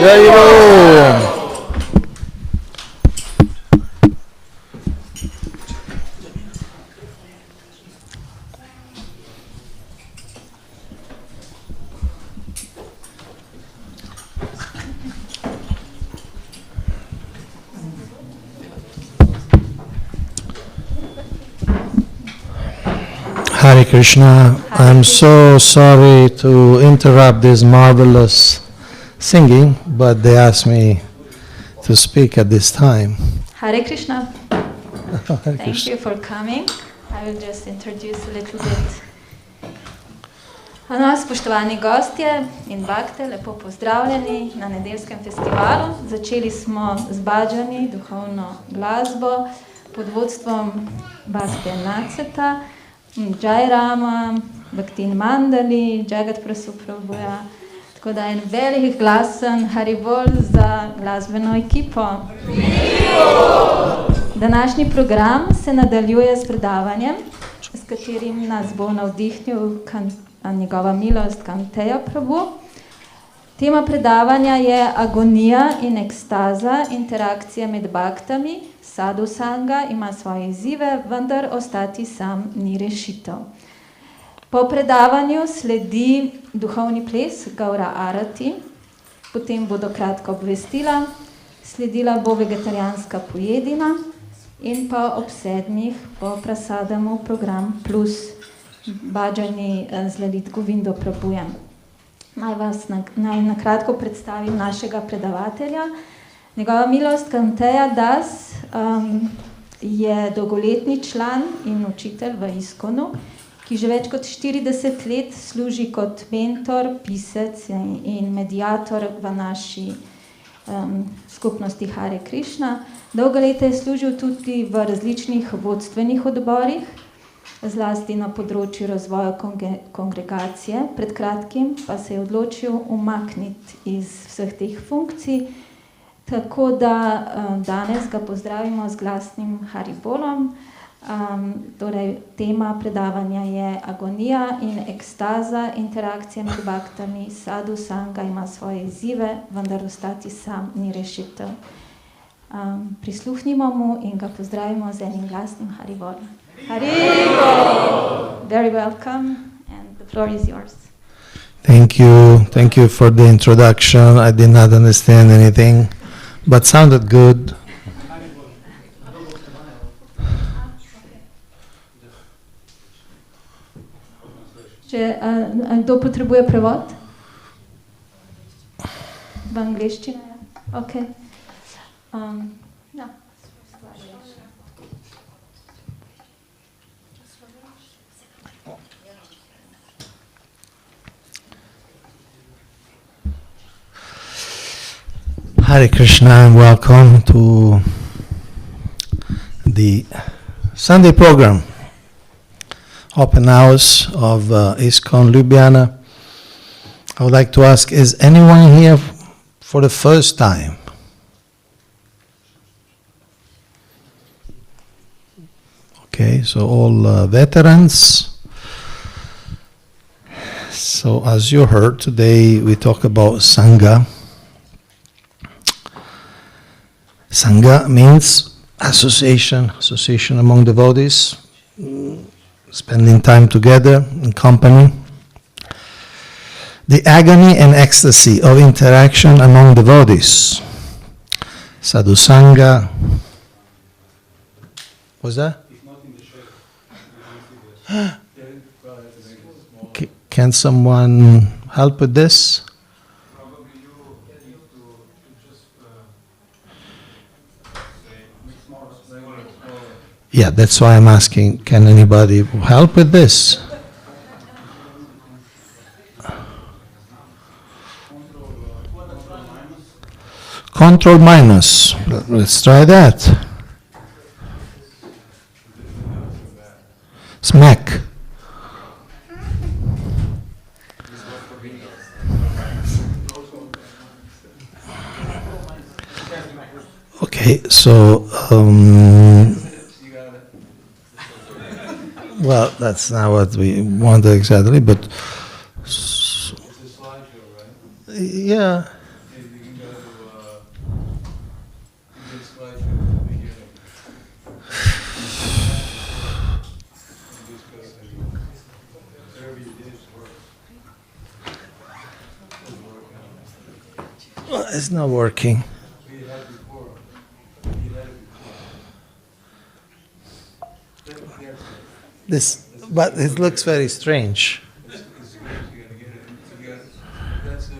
Jai Ram. Hare Krishna, I'm so sorry to interrupt this marvelous singing, but they asked me to speak at this time. Hare Krishna. Hare Thank Krishna. you for coming. I will just introduce a little bit. No, spoštovani gostje in bakte, lepo pozdravljeni na nedeljskem festivalu. Začeli smo z bhajani, duhovno glasbo, pod vodstvom Bhakte Naceta, Jai Rama, Bhaktin Mandali, Jagat Prasuprabhuja. Tako da en velik glasen haribol za glasbeno ekipo. Današnji program se nadaljuje s predavanjem, s katerim nas bo navdihnil njegova milost Kaunteya Prabhu. Tema predavanja je Agonija in ekstaza, interakcije med bhaktami. Sadhu sanga ima svoje izzive, vendar ostati sam ni rešitev. Po predavanju sledi duhovni ples Gaura Arati, potem bodo kratka obvestila, sledila bo vegetarijanska pojedina in pa ob 7 po prasadamu program plus bhajani z Lalit Govindo Prabhujem. Naj na kratko predstavim našega predavatelja. Njegova milost Kaunteya Das je dolgoletni član in učitelj v ISKCONu, ki že več kot 40 let služi kot mentor, pisec in mediator v naši skupnosti Hare Krišna. Dolga leta je služil tudi v različnih vodstvenih odborih, zlasti na področju razvoja kongregacije. Pred kratkim pa se je odločil umakniti iz vseh teh funkcij, tako da danes ga pozdravimo z glasnim haribolom. Torej, tema predavanja je Agonija in ekstaza, interakcije med bhaktami. Sadhu sanga ima svoje izzive, vendar ostati sam ni rešitev. Prisluhnimo mu in ga pozdravimo z enim glasnim haribolom. Haribol! Very welcome and the floor is yours. Thank you for the introduction. I did not understand anything, but sounded good. Če kdo potrebuje prevod? V angleščini? Ok. Ja. Hare Krishna and welcome to the Sunday program, open house of ISKCON Ljubljana. I would like to ask, is anyone here for the first time? Okay, so all veterans. So as you heard, today we talk about Sangha. Sangha means association among devotees, spending time together in company. The agony and ecstasy of interaction among devotees. Sadhu Sangha. What's that? Can someone help with this? Yeah, that's why I'm asking, can anybody help with this? Control minus. Let's try that. Smack. So, well, that's not what we wanted exactly, but It's a slideshow, right? yeah. You can go to slideshow at the beginning. And just go to whatever you did works. Doesn't work out. Well, it's not working. You had it before. You had it before. That's This, but it looks very strange. It's good. You gotta get it together. That's a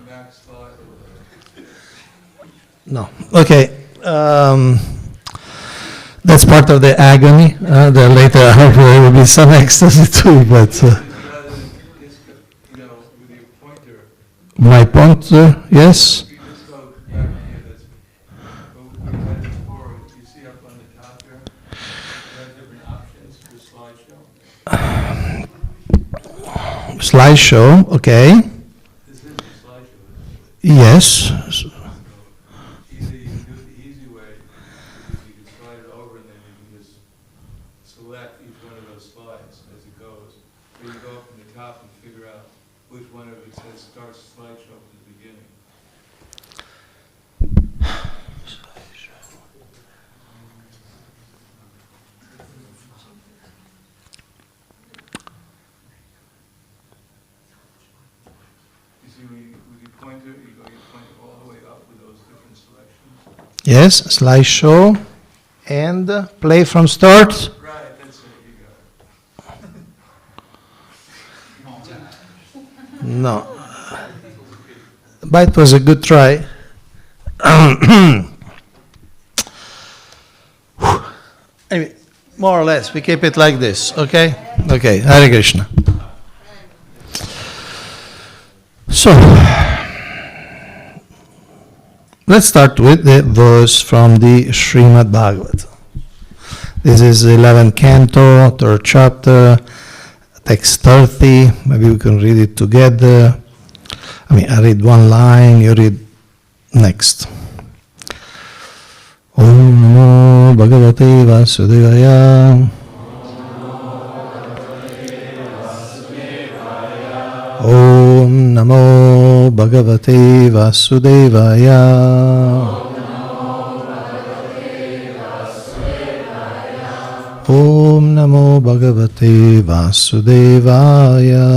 max slide. No. Okay. That's part of the agony. There later, I hope there will be some ecstasy too. But Rather than just, with your pointer, my pointer, yes. you just go back here. That's what we had before. You see up on the top there, you have different options for slideshow. Slideshow. Okay. This is the slideshow. Yes. Either you can do it the easy way, which is you can slide it over and then you can just select each one of those slides as it goes. Or you go up from the top and figure out which one of it says start slideshow from the beginning. You see, with your pointer, you go your pointer all the way up with those different selections. Yes. Slideshow. And play from start. Right, that's it, you got it. No. But it was a good try. Anyway, more or less, we keep it like this, okay? Okay, Hare Krishna. So, let's start with the verse from the Srimad Bhagavatam. This is the 11th canto, 3rd chapter, text 30. Maybe we can read it together. I read one line, you read next. Om Namo Bhagavate Vasudevaya. Om Namo Bhagavate Vasudevaya. Om Namo Bhagavate Vasudevaya.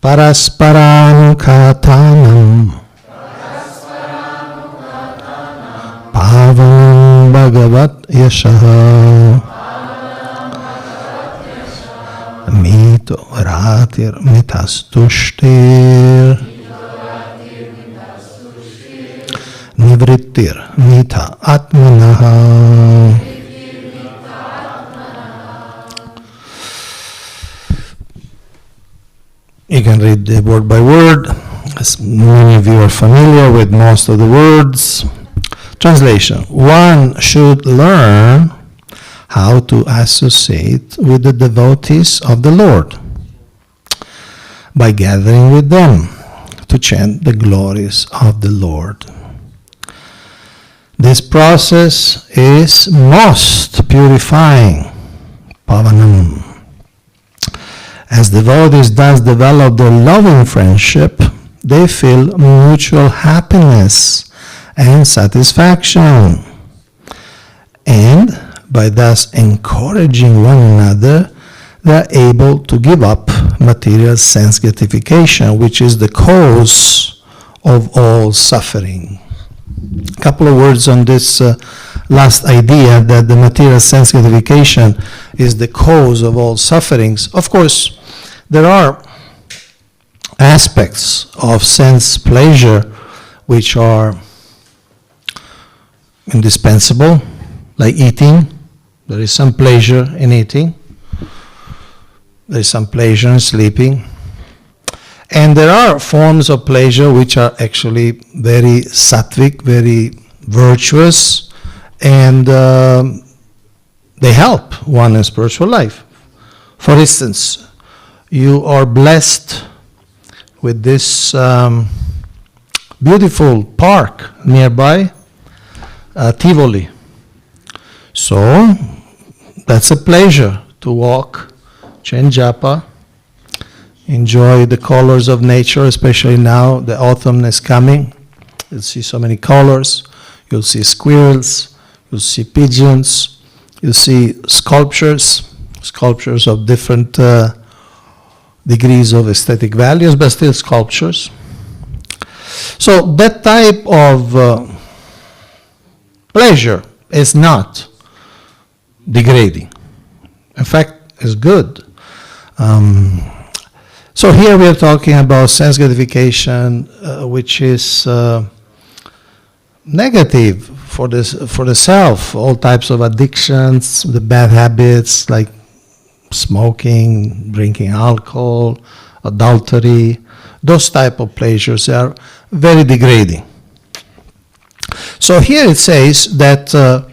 Parasparanukhatanam Pavanam Bhagavat Yashaha Mito Ratir Mitastushtir Nivrittir Mita Atmanaha. You can read the word by word, as many of you are familiar with most of the words. Translation: one should learn how to associate with the devotees of the Lord by gathering with them to chant the glories of the Lord. This process is most purifying, pavanam. As devotees thus develop their loving friendship, they feel mutual happiness and satisfaction. And by thus encouraging one another, they are able to give up material sense gratification, which is the cause of all suffering. A couple of words on this last idea that the material sense gratification is the cause of all sufferings. Of course, there are aspects of sense pleasure which are indispensable, like eating. There is some pleasure in eating. There is some pleasure in sleeping. And there are forms of pleasure which are actually very sattvic, very virtuous, and they help one in spiritual life. For instance, you are blessed with this beautiful park nearby, Tivoli. So that's a pleasure to walk, chant japa, enjoy the colors of nature, especially now the autumn is coming. You'll see so many colors. You'll see squirrels, you'll see pigeons, you'll see sculptures of different degrees of aesthetic values, but still sculptures. So that type of pleasure is not degrading. In fact, it's good. So here we are talking about sense gratification, which is negative for the self. All types of addictions, the bad habits like smoking, drinking alcohol, adultery, those type of pleasures are very degrading. So here it says that the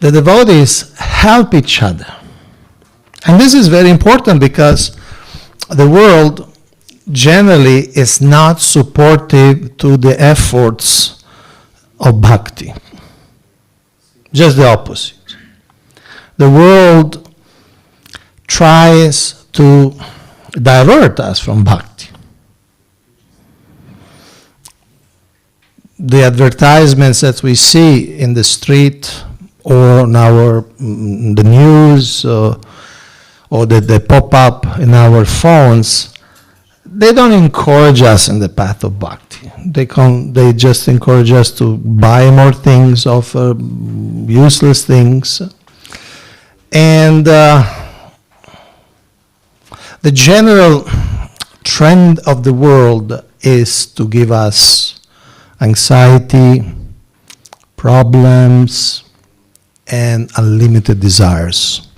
devotees help each other. And this is very important because the world generally is not supportive to the efforts of bhakti. Just the opposite. The world tries to divert us from bhakti. The advertisements that we see in the street or on the news or that they pop up in our phones, they don't encourage us in the path of bhakti. They just encourage us to buy more things, offer useless things. And the general trend of the world is to give us anxiety, problems, and unlimited desires.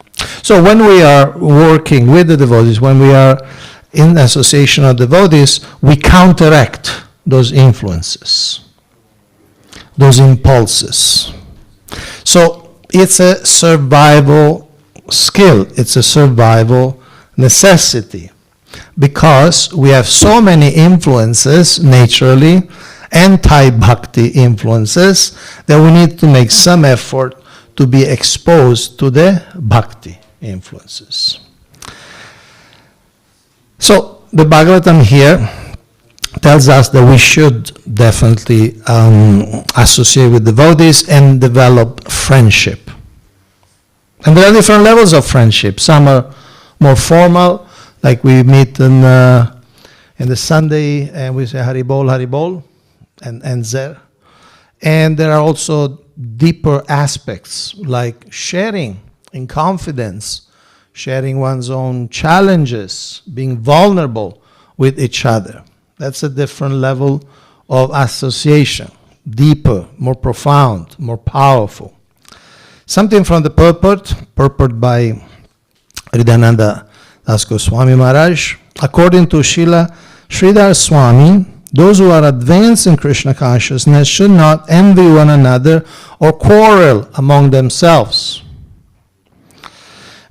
So when we are working with the devotees, when we are in association of devotees, we counteract those influences, those impulses. So it's a survival skill, it's a survival necessity, because we have so many influences naturally, anti-bhakti influences, that we need to make some effort to be exposed to the bhakti influences. So the Bhagavatam here tells us that we should definitely associate with devotees and develop friendship. And there are different levels of friendship. Some are more formal, like we meet in the Sunday and we say Haribol, and ends there. And there are also deeper aspects, like sharing in confidence, sharing one's own challenges, being vulnerable with each other. That's a different level of association, deeper, more profound, more powerful. Something from the purport by Hridayananda Das Goswami Maharaj. According to Srila Sridhar Swami, those who are advanced in Krishna consciousness should not envy one another or quarrel among themselves.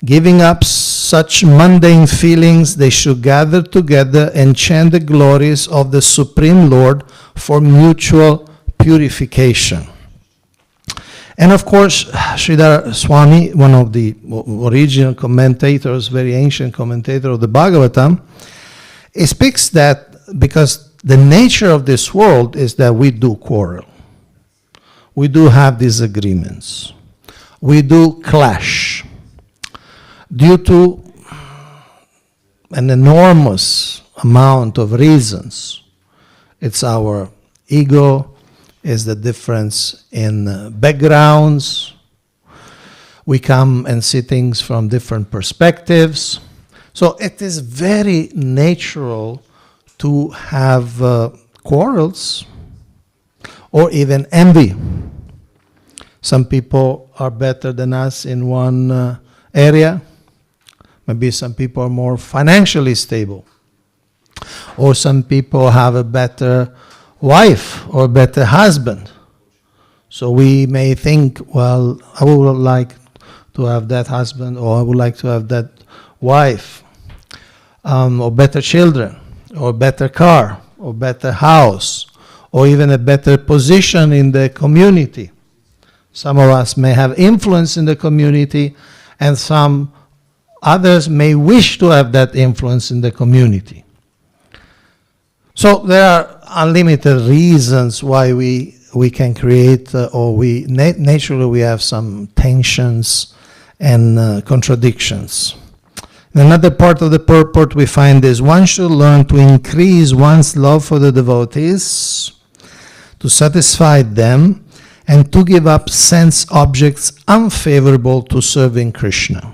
Giving up such mundane feelings, they should gather together and chant the glories of the Supreme Lord for mutual purification. And of course, Sridhar Swami, one of the original commentators, very ancient commentator of the Bhagavatam, he speaks that because the nature of this world is that we do quarrel. We do have disagreements. We do clash due to an enormous amount of reasons. It's our ego, is the difference in backgrounds. We come and see things from different perspectives. So it is very natural to have quarrels or even envy. Some people are better than us in one area. Maybe some people are more financially stable. Or some people have a better wife or better husband. So we may think, well, I would like to have that husband, or I would like to have that wife, or better children. or better car, or better house, or even a better position in the community. Some of us may have influence in the community, and some others may wish to have that influence in the community. So there are unlimited reasons why we can create, naturally we have some tensions and contradictions. In another part of the purport we find this: one should learn to increase one's love for the devotees, to satisfy them, and to give up sense objects unfavorable to serving Krishna.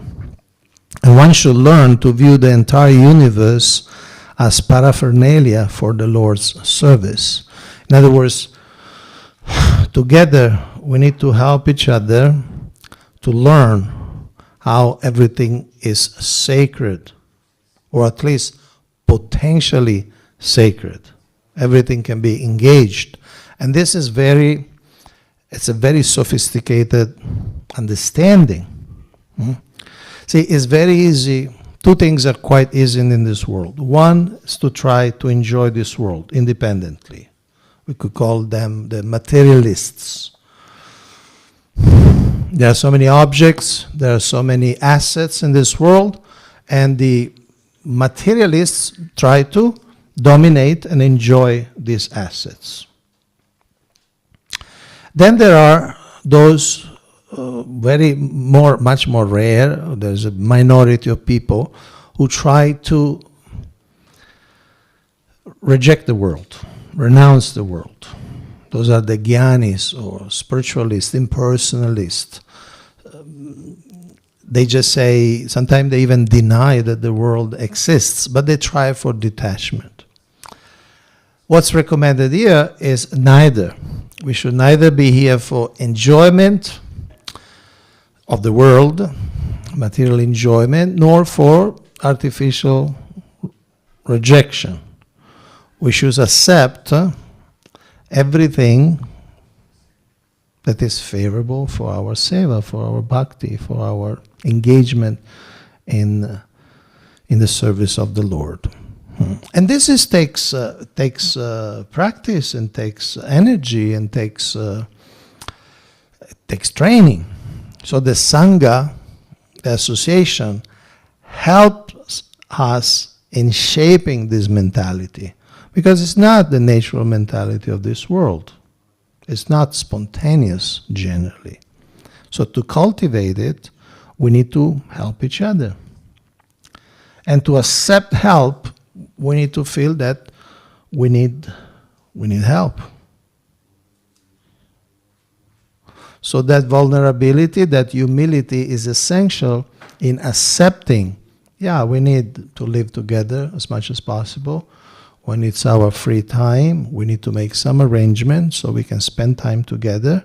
And one should learn to view the entire universe as paraphernalia for the Lord's service. In other words, together we need to help each other to learn how everything is sacred, or at least potentially sacred. Everything can be engaged. And this is it's a very sophisticated understanding. See, it's very easy. Two things are quite easy in this world. One is to try to enjoy this world independently. We could call them the materialists. There are so many objects, there are so many assets in this world, and the materialists try to dominate and enjoy these assets. Then there are those much more rare. There's a minority of people who try to reject the world, renounce the world. Those are the jnanis or spiritualists, impersonalists. They just say, sometimes they even deny that the world exists, but they try for detachment. What's recommended here is neither. We should neither be here for enjoyment of the world, material enjoyment, nor for artificial rejection. We should accept everything that is favorable for our seva, for our bhakti, for our engagement in the service of the Lord. And this takes practice and takes energy and takes training. So the Sangha, the association, helps us in shaping this mentality, because it's not the natural mentality of this world. It's not spontaneous generally. So to cultivate it, we need to help each other. And to accept help, we need to feel that we need help. So that vulnerability, that humility is essential in accepting, we need to live together as much as possible. When it's our free time, we need to make some arrangements so we can spend time together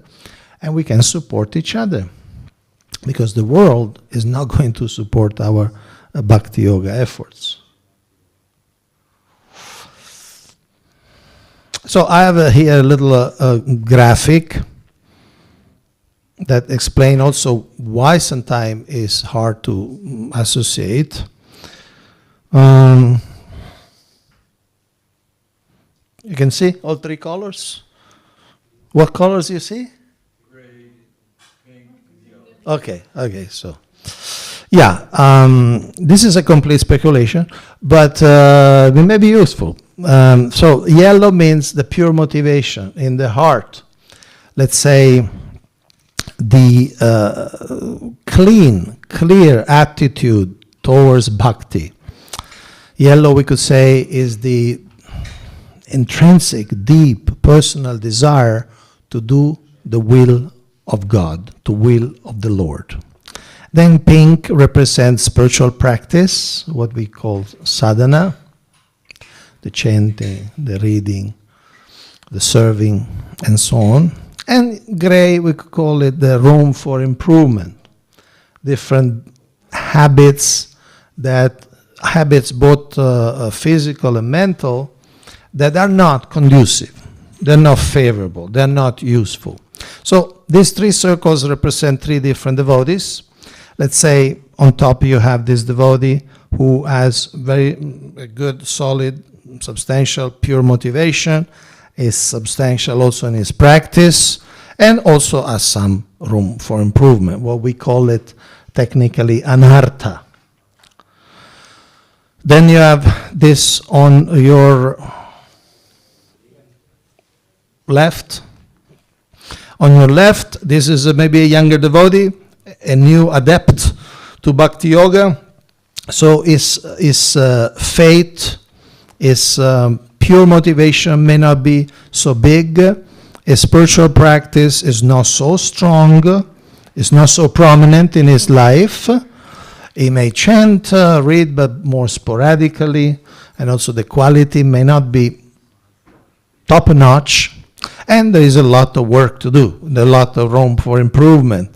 and we can support each other. Because the world is not going to support our bhakti yoga efforts. So I have here a little graphic that explains also why sometimes it's hard to associate. You can see all three colors. What colors you see? Gray, pink, and yellow. Okay, so this is a complete speculation, but it may be useful. So yellow means the pure motivation in the heart. Let's say the clear attitude towards bhakti. Yellow, we could say, is the intrinsic, deep, personal desire to do the will of God, the will of the Lord. Then pink represents spiritual practice, what we call sadhana, the chanting, the reading, the serving, and so on. And gray, we could call it the room for improvement. Different habits, both physical and mental, that are not conducive, they're not favorable, they're not useful. So these three circles represent three different devotees. Let's say on top you have this devotee who has a good, solid substantial pure motivation, is substantial also in his practice, and also has some room for improvement. What we call it technically anartha. Then you have this on your left. On your left, this is maybe a younger devotee, a new adept to bhakti yoga. So his faith, his pure motivation may not be so big. His spiritual practice is not so strong, is not so prominent in his life. He may chant, read, but more sporadically, and also the quality may not be top-notch. And there is a lot of work to do, a lot of room for improvement.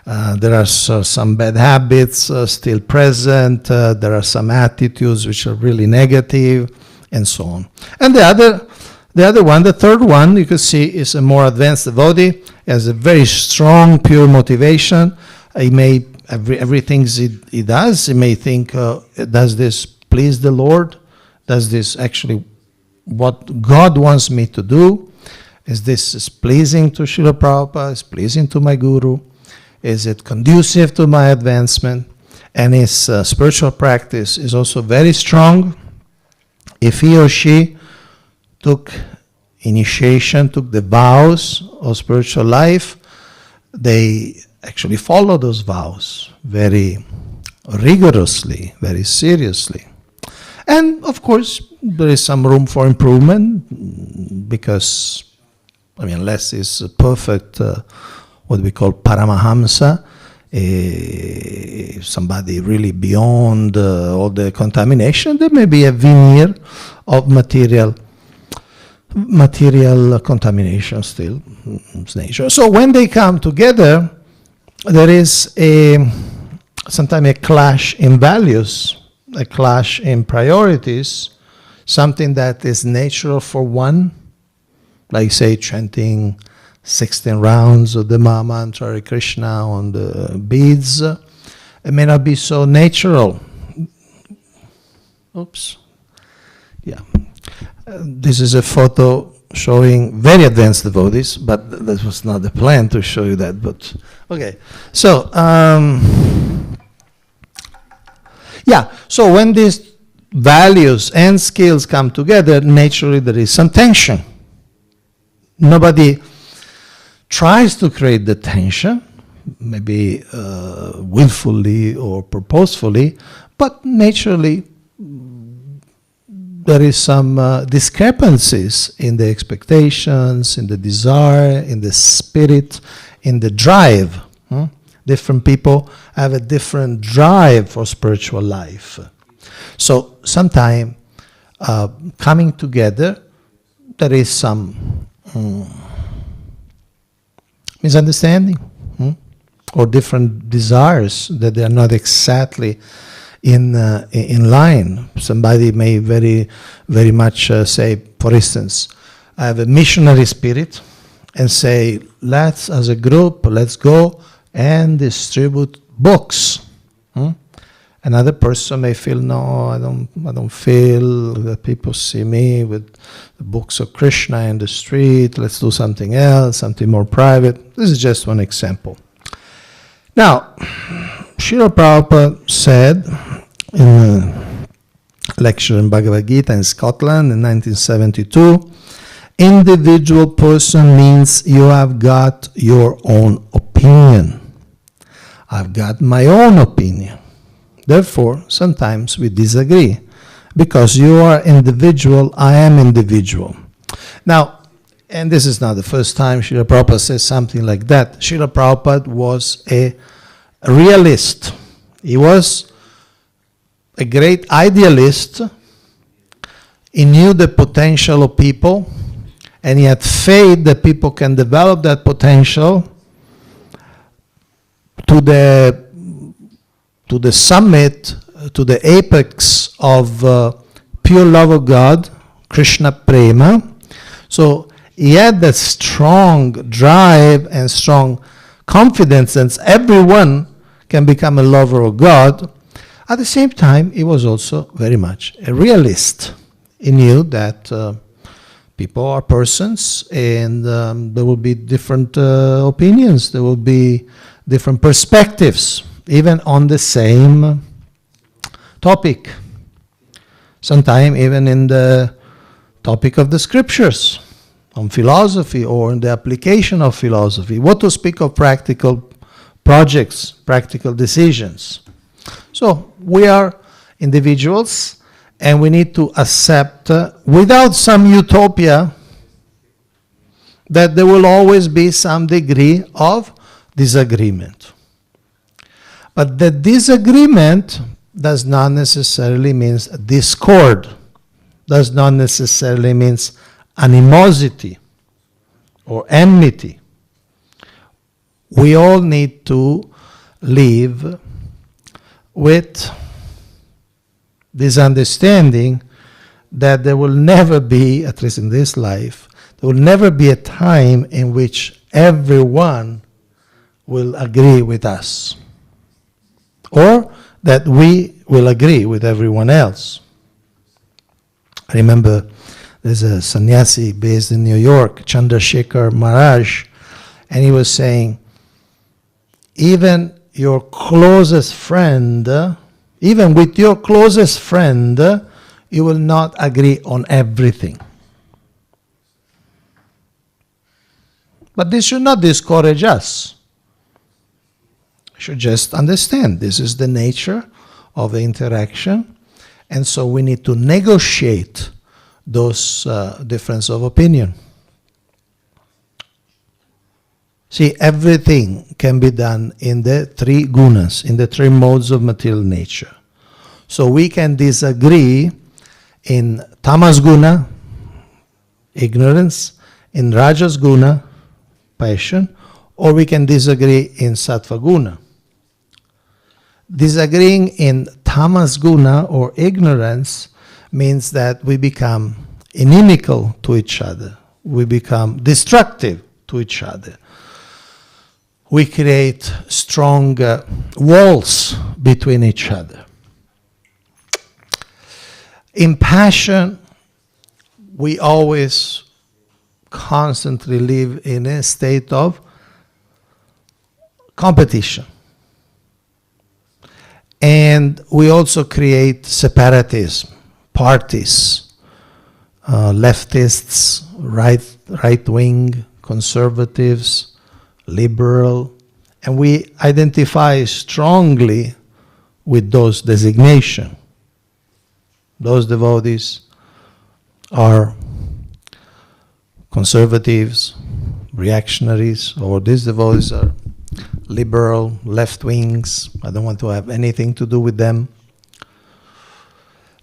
There are some bad habits still present, there are some attitudes which are really negative, and so on. And the other one, the third one, you can see is a more advanced devotee, has a very strong, pure motivation. He may, everything he does, he may think, does this please the Lord? Does this actually what God wants me to do? Is this pleasing to Srila Prabhupada? Is pleasing to my Guru? Is it conducive to my advancement? And his spiritual practice is also very strong. If he or she took initiation, took the vows of spiritual life, they actually follow those vows very rigorously, very seriously. And of course, there is some room for improvement because, I mean, unless it's a perfect, what we call Paramahamsa, somebody really beyond all the contamination, there may be a veneer of material contamination still. Nature. So when they come together, there is sometimes a clash in values, a clash in priorities, something that is natural for one, like say chanting 16 rounds of the Maha Mantra, Hare Krišna on the beads. It may not be so natural. Oops. Yeah. This is a photo showing very advanced devotees, but that was not the plan to show you that. But okay. So, yeah. So when these values and skills come together, naturally there is some tension. Nobody tries to create the tension, maybe willfully or purposefully, but naturally there is some discrepancies in the expectations, in the desire, in the spirit, in the drive. Different people have a different drive for spiritual life. So sometimes coming together, there is some misunderstanding or different desires that they are not exactly in line. Somebody may very much say, for instance, I have a missionary spirit and say, let's as a group, let's go and distribute books. Another person may feel, no, I don't feel that people see me with the books of Krishna in the street. Let's do something else, something more private. This is just one example. Now, Srila Prabhupada said in a lecture in Bhagavad Gita in Scotland in 1972, individual person means you have got your own opinion. I've got my own opinion. Therefore, sometimes we disagree. Because you are individual, I am individual. Now, and this is not the first time Srila Prabhupada says something like that. Srila Prabhupada was a realist. He was a great idealist. He knew the potential of people, and he had faith that people can develop that potential to the summit, to the apex of pure love of God, Krishna Prema. So he had that strong drive and strong confidence that everyone can become a lover of God. At the same time, he was also very much a realist. in you that people are persons, and there will be different opinions, there will be different perspectives, even on the same topic. Sometimes even in the topic of the scriptures, on philosophy or in the application of philosophy, what to speak of practical projects, practical decisions. So we are individuals, and we need to accept, without some utopia, that there will always be some degree of disagreement. But the disagreement does not necessarily mean discord, does not necessarily mean animosity or enmity. We all need to live with this understanding that there will never be, at least in this life, there will never be a time in which everyone will agree with us, or that we will agree with everyone else. I remember there's a sannyasi based in New York, Chandrasekhar Maharaj, and he was saying, even your closest friend, even with your closest friend, you will not agree on everything. But this should not discourage us. We should just understand this is the nature of the interaction, and so we need to negotiate those differences of opinion. See, everything can be done in the three gunas, in the three modes of material nature. So we can disagree in tamas guna, ignorance, in rajas guna, passion, or we can disagree in sattva guna. Disagreeing in tamas guna or ignorance means that we become inimical to each other. We become destructive to each other. We create strong walls between each other. In passion, we always constantly live in a state of competition. And we also create separatism, parties, leftists, right-wing, conservatives, liberal, and we identify strongly with those designations. Those devotees are conservatives, reactionaries, or these devotees are liberal, left-wings. I don't want to have anything to do with them.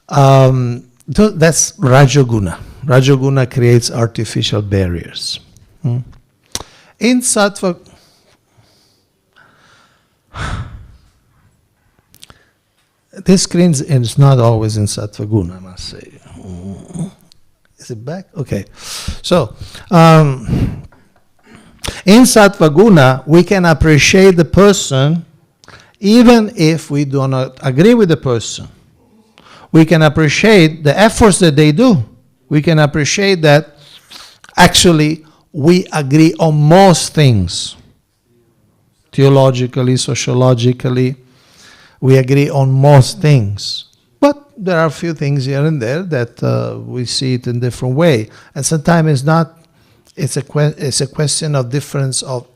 That's Rajoguna. Rajoguna creates artificial barriers. In Sattva, this screen is not always in Sattva Guna, I must say. Is it back? Okay. So, in Sattva Guna, we can appreciate the person even if we do not agree with the person. We can appreciate the efforts that they do. We can appreciate that actually we agree on most things. Theologically, sociologically, we agree on most things. But there are a few things here and there that we see it in different way. And sometimes it's a question of difference of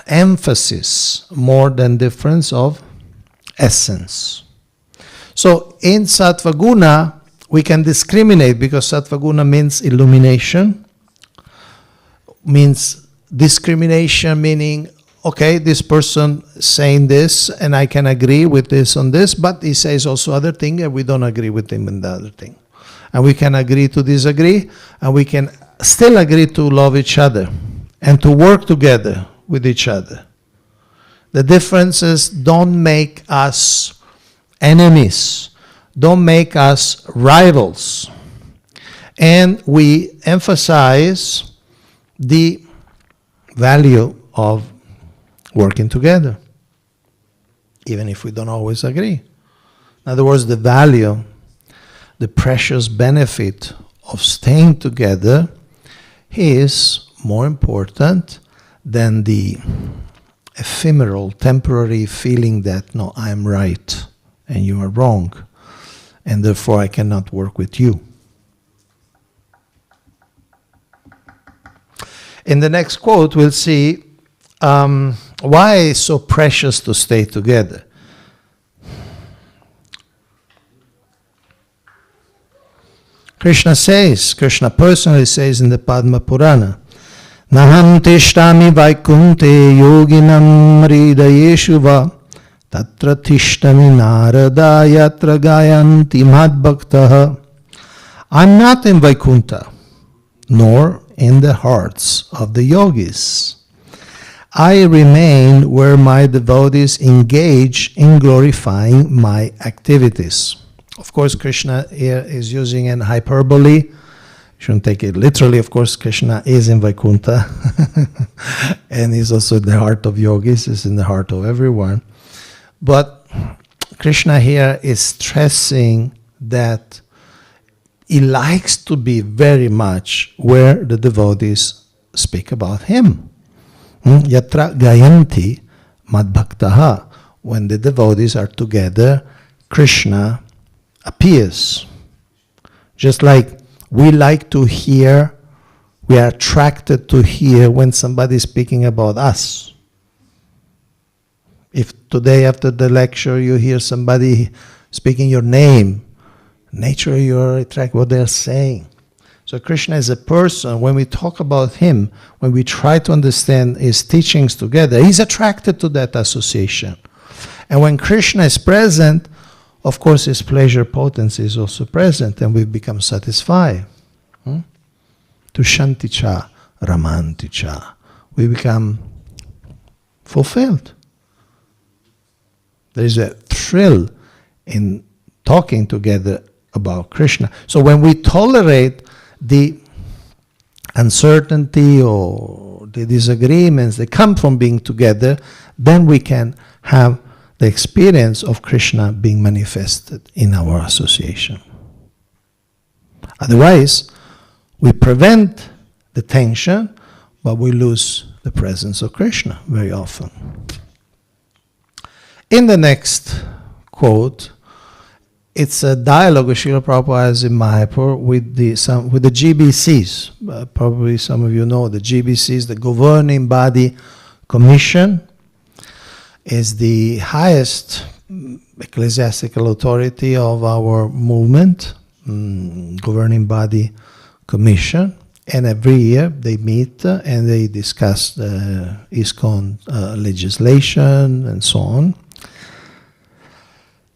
emphasis more than difference of essence. So in Sattva Guna, we can discriminate because Sattva Guna means illumination, means discrimination, meaning, okay, this person saying this and I can agree with this on this, but he says also other thing and we don't agree with him in the other thing. And we can agree to disagree, and we can still agree to love each other and to work together with each other. The differences don't make us enemies, don't make us rivals. And we emphasize the value of working together, even if we don't always agree. In other words, the value the precious benefit of staying together is more important than the ephemeral, temporary feeling that, no, I'm right and you are wrong, and therefore I cannot work with you. In the next quote, we'll see why it's so precious to stay together. Krishna personally says in the Padma Purana, Naham tishtami vaikunte yoginam hridayeshu va tatra tishtami narada yatra gayanti madbhaktaha. I'm not in Vaikuntha, nor in the hearts of the yogis. I remain where my devotees engage in glorifying my activities. Of course, Krishna here is using an hyperbole. You shouldn't take it literally. Of course, Krishna is in Vaikuntha and he's also in the heart of yogis, is in the heart of everyone. But Krishna here is stressing that he likes to be very much where the devotees speak about him. Yatra gayanti madbhaktaha. When the devotees are together, Krishna appears. Just like we like to hear, we are attracted to hear when somebody is speaking about us. If today after the lecture you hear somebody speaking your name, naturally you are attracted what they are saying. So Krishna is a person, when we talk about him, when we try to understand his teachings together, he's attracted to that association. And when Krishna is present, of course his pleasure potency is also present and we become satisfied. Tushanticha, ramanticha. We become fulfilled. There is a thrill in talking together about Krishna. So when we tolerate the uncertainty or the disagreements that come from being together, then we can have the experience of Krishna being manifested in our association. Otherwise, we prevent the tension, but we lose the presence of Krishna very often. In the next quote, it's a dialogue with Srila Prabhupada has in Mayapur with the GBCs. Probably some of you know the GBCs, the Governing Body Commission, is the highest ecclesiastical authority of our movement, Governing Body Commission. And every year they meet and they discuss the ISKCON legislation and so on.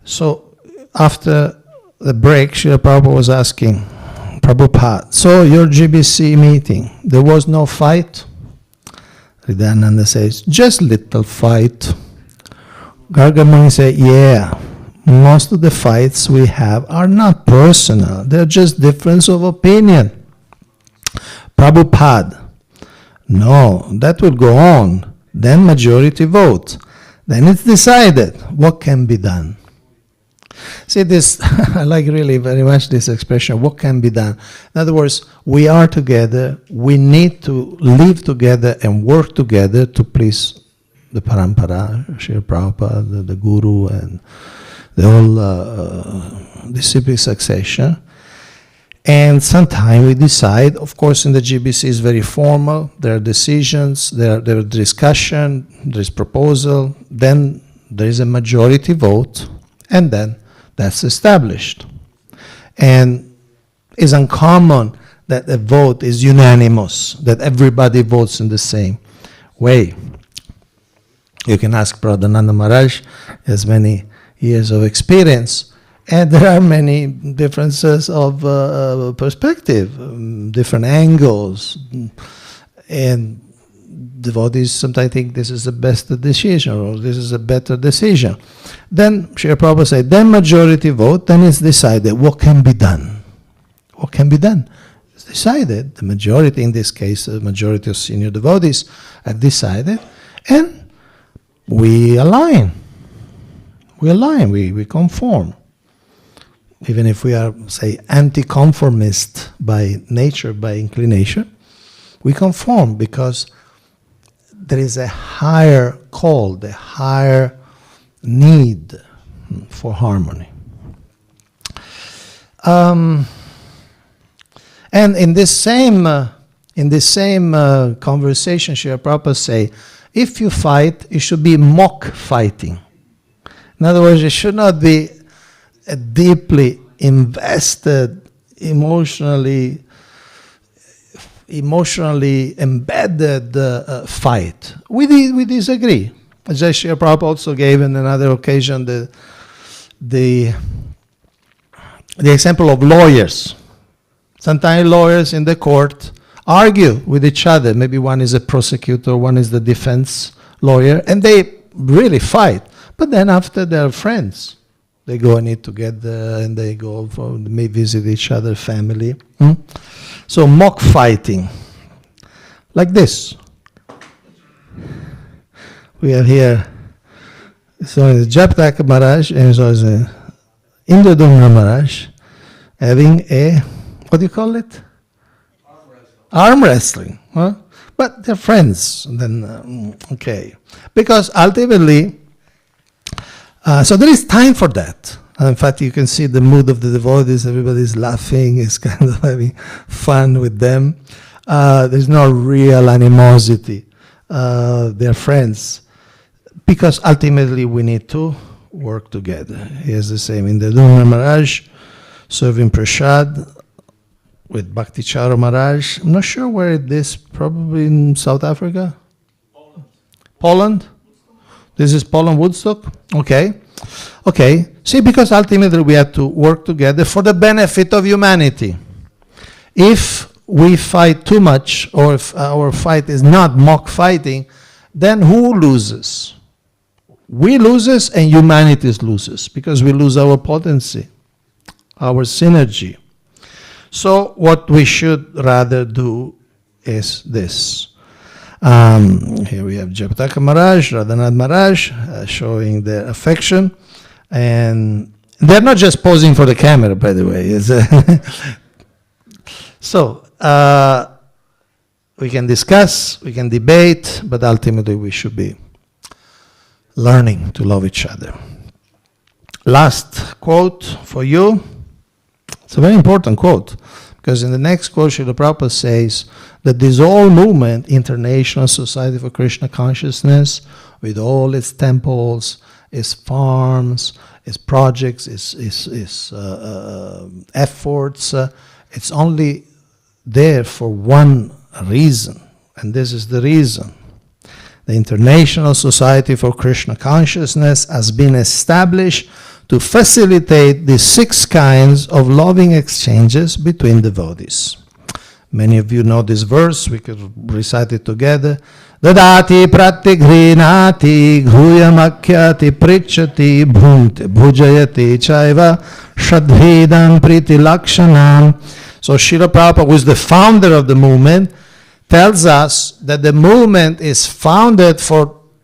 So after the break, Srila Prabhupada was asking Prabhupada, so your GBC meeting, there was no fight? Hridayananda says, just little fight. Gargamuni said, yeah, most of the fights we have are not personal. They're just difference of opinion. Prabhupada, no, that will go on. Then majority vote. Then it's decided what can be done. See this, I like really very much this expression, what can be done. In other words, we are together, we need to live together and work together to please the parampara, Srila Prabhupada, the Guru, and the whole disciplic succession. And sometimes we decide, of course in the GBC is very formal, there are decisions, there is discussion, there is proposal, then there is a majority vote, and then that's established. And it's uncommon that a vote is unanimous, that everybody votes in the same way. You can ask Pradhananda Maharaj, he has many years of experience, and there are many differences of perspective, different angles, and devotees sometimes think this is the best decision or this is a better decision. Then Srila Prabhupada said, then majority vote, then it's decided what can be done. What can be done? It's decided. The majority, in this case, the majority of senior devotees have decided, and we align. We align, we conform. even if we are, say, anti-conformist by nature, by inclination, we conform because there is a higher call, a higher need for harmony. And in this same conversation, Srila Prabhupada say, if you fight, it should be mock fighting. In other words, it should not be a deeply invested, emotionally embedded fight. We disagree. As Srila Prabhupada also gave in another occasion the example of lawyers. Sometimes lawyers in the court argue with each other. Maybe one is a prosecutor, one is the defense lawyer, and they really fight. But then after they're friends. They go and eat together, and they may visit each other's family. So mock fighting, like this. We have here, so the Japtaka Maharaj and so is Indradumna Maharaj having a, what do you call it? Arm wrestling. Huh? But they're friends. Then okay, because ultimately. So there is time for that. In fact, you can see the mood of the devotees. Everybody's laughing. Is kind of having fun with them. There's no real animosity. They're friends. Because ultimately we need to work together. Here's the same. In the Duhovni Maharaj, serving prasad with Bhaktichara Maharaj. I'm not sure where it is. Probably in South Africa? Poland? This is Poland, Woodstock? Okay. See, because ultimately we have to work together for the benefit of humanity. If we fight too much, or if our fight is not mock fighting, then who loses? We loses and humanity loses, because we lose our potency, our synergy. So what we should rather do is this. Here we have Japtaka Maharaj, Radhanath Maharaj showing their affection, and they're not just posing for the camera, by the way. So we can discuss, we can debate, but ultimately we should be learning to love each other. Last quote for you. It's a very important quote, because in the next quote, Srila Prabhupada says that this whole movement, International Society for Krishna Consciousness, with all its temples, its farms, its projects, its efforts, it's only there for one reason, and this is the reason. The International Society for Krishna Consciousness has been established to facilitate the 6 kinds of loving exchanges between devotees. Many of you know this verse, we could recite it together. Dadati pratigrinati ghuyamakyati prichati bhunte bhujayati chaiva shadvedam priti lakshanam. So Srila Prabhupada, who is the founder of the movement, tells us that the movement is founded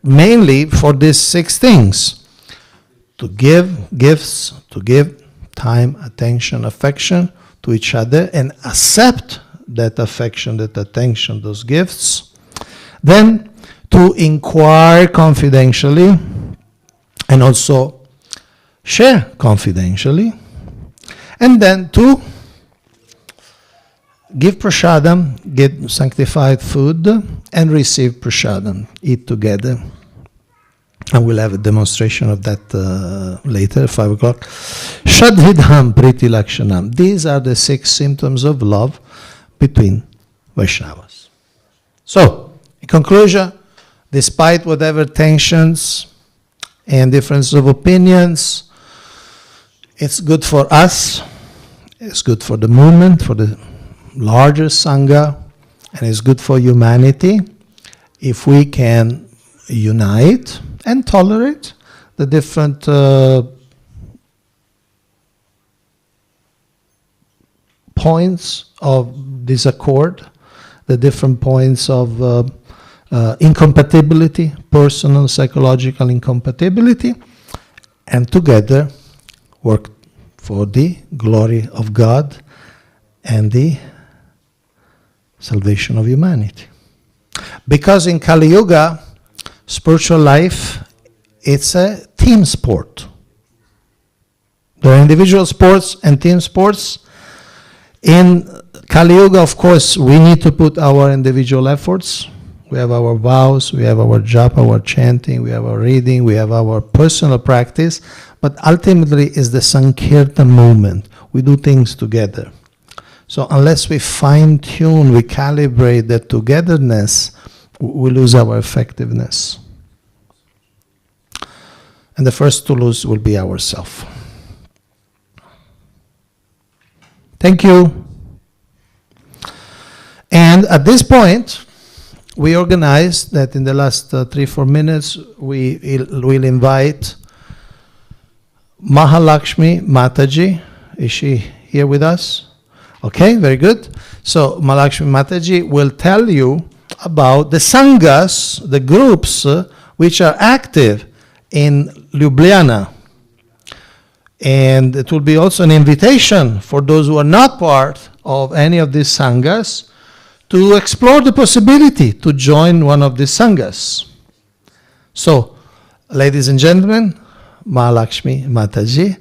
mainly for these 6 things. To give gifts, to give time, attention, affection to each other, and accept that affection, that attention, those gifts. Then to inquire confidentially and also share confidentially. And then to give prasadam, get sanctified food, and receive prasadam, eat together. And we'll have a demonstration of that later, 5 o'clock. Shadvidham priti lakshanam. These are the 6 symptoms of love between Vaishnavas. So, in conclusion, despite whatever tensions and differences of opinions, it's good for us, it's good for the movement, for the larger Sangha, and it's good for humanity if we can unite and tolerate the different points of disaccord, the different points of incompatibility, personal, psychological incompatibility, and together work for the glory of God and the salvation of humanity. Because in Kali Yuga, spiritual life, it's a team sport. There are individual sports and team sports. In Kali Yuga, of course, we need to put our individual efforts. We have our vows, we have our japa, our chanting, we have our reading, we have our personal practice, but ultimately it's the Sankirtan movement. We do things together. So unless we fine-tune, we calibrate that togetherness, we lose our effectiveness. And the first to lose will be ourselves. Thank you. And at this point, we organized that in the last 3-4 minutes, we'll invite Mahalakshmi Mataji. Is she here with us? Okay, very good. So Mahalakshmi Mataji will tell you about the sanghas, the groups which are active in Ljubljana. And it will be also an invitation for those who are not part of any of these sanghas to explore the possibility to join one of these sanghas. So, ladies and gentlemen, Mahalakshmi Mataji,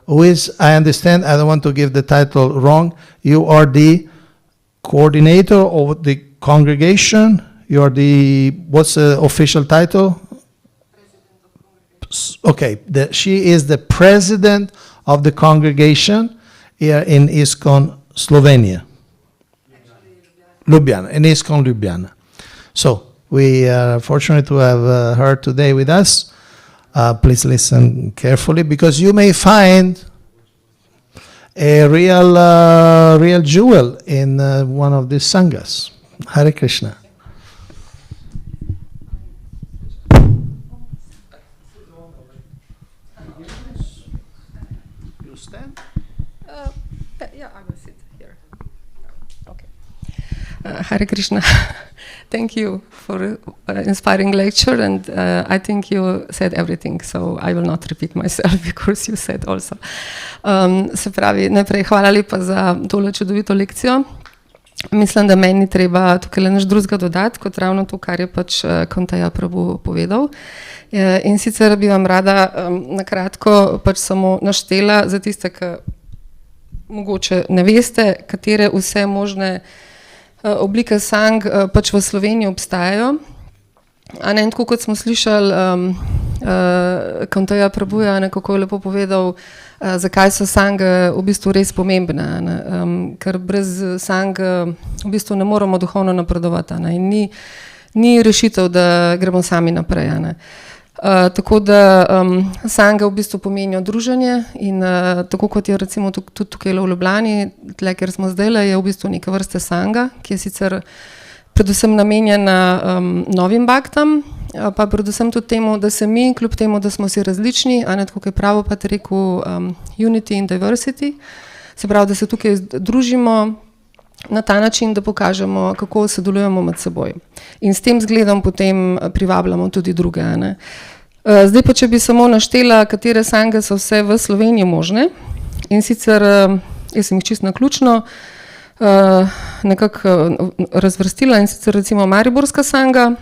who is, I understand, I don't want to give the title wrong, you are the coordinator of the congregation, you are the, what's the official title? Okay, she is the president of the congregation here in ISKCON Slovenia. Ljubljana, in ISKCON Ljubljana. So, we are fortunate to have her today with us. Please listen carefully, because you may find a real jewel in one of these sanghas. Hare Krišna. You stand? Yeah, I will sit here. Okay. Hare Krišna. Thank you for inspiring lecture, and I think you said everything, so I will not repeat myself because you said also. Se pravi, najprej hvala lepa za tole čudovito lekcijo. Mislim, da meni treba tukaj le nič drugega dodati, kot ravno to, kar je pač Kaunteya Prabhu povedal. In sicer bi vam rada nakratko pač samo naštela za tiste, ki mogoče ne veste, katere vse možne oblike sang pač v Sloveniji obstajajo. A ne, tako kot smo slišali, Kaunteya Prabhuja nekako lepo povedal, zakaj so sange v bistvu res pomembne, ker brez sang v bistvu ne moramo duhovno napredovati, in ni rešitev, da gremo sami naprej. Tako da sange v bistvu pomenijo druženje in tako kot je recimo tudi tukaj v Ljubljani, tle, kjer smo zdaj, je v bistvu neka vrste sanga, ki je sicer predvsem namenjena novim bhaktam, pa predvsem tudi temu, da se mi, kljub temu, da smo si različni, tako kot je pravo pa rekel, unity in diversity, se pravi, da se tukaj družimo na ta način, da pokažemo, kako sodelujemo med seboj. In s tem zgledom potem privabljamo tudi druge. Zdaj pa, če bi samo naštela, katere sange so vse v Sloveniji možne, in sicer, jaz sem jih čisto naključno nekako razvrstila, in sicer recimo Mariborska sanga,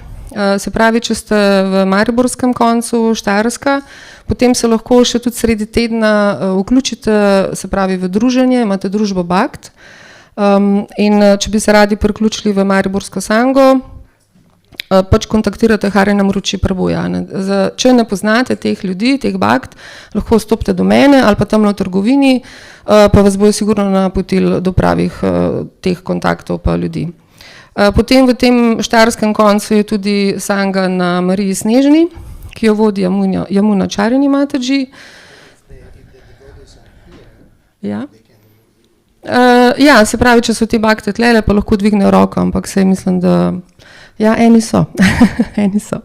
se pravi, če ste v Mariborskem koncu, Štajerska, potem se lahko še tudi sredi tedna vključite, se pravi, v druženje, imate družbo Bhakt, in če bi se radi priključili v Mariborsko sango, pač kontaktirate Hare Prabhuja. Če ne poznate teh ljudi, teh Bhakt, lahko stopite do mene ali pa tam v trgovini, pa vas bojo sigurno napotili do pravih teh kontaktov pa ljudi. Potem v tem štajerskem koncu je tudi sanga na Mariji Snežni, ki jo vodi Jamuna Čarini Mataji. Ja. Ja, se pravi, če so ti Bhakte tlele, pa lahko dvignejo roko, ampak sej mislim, da ja, eni so. Eni so.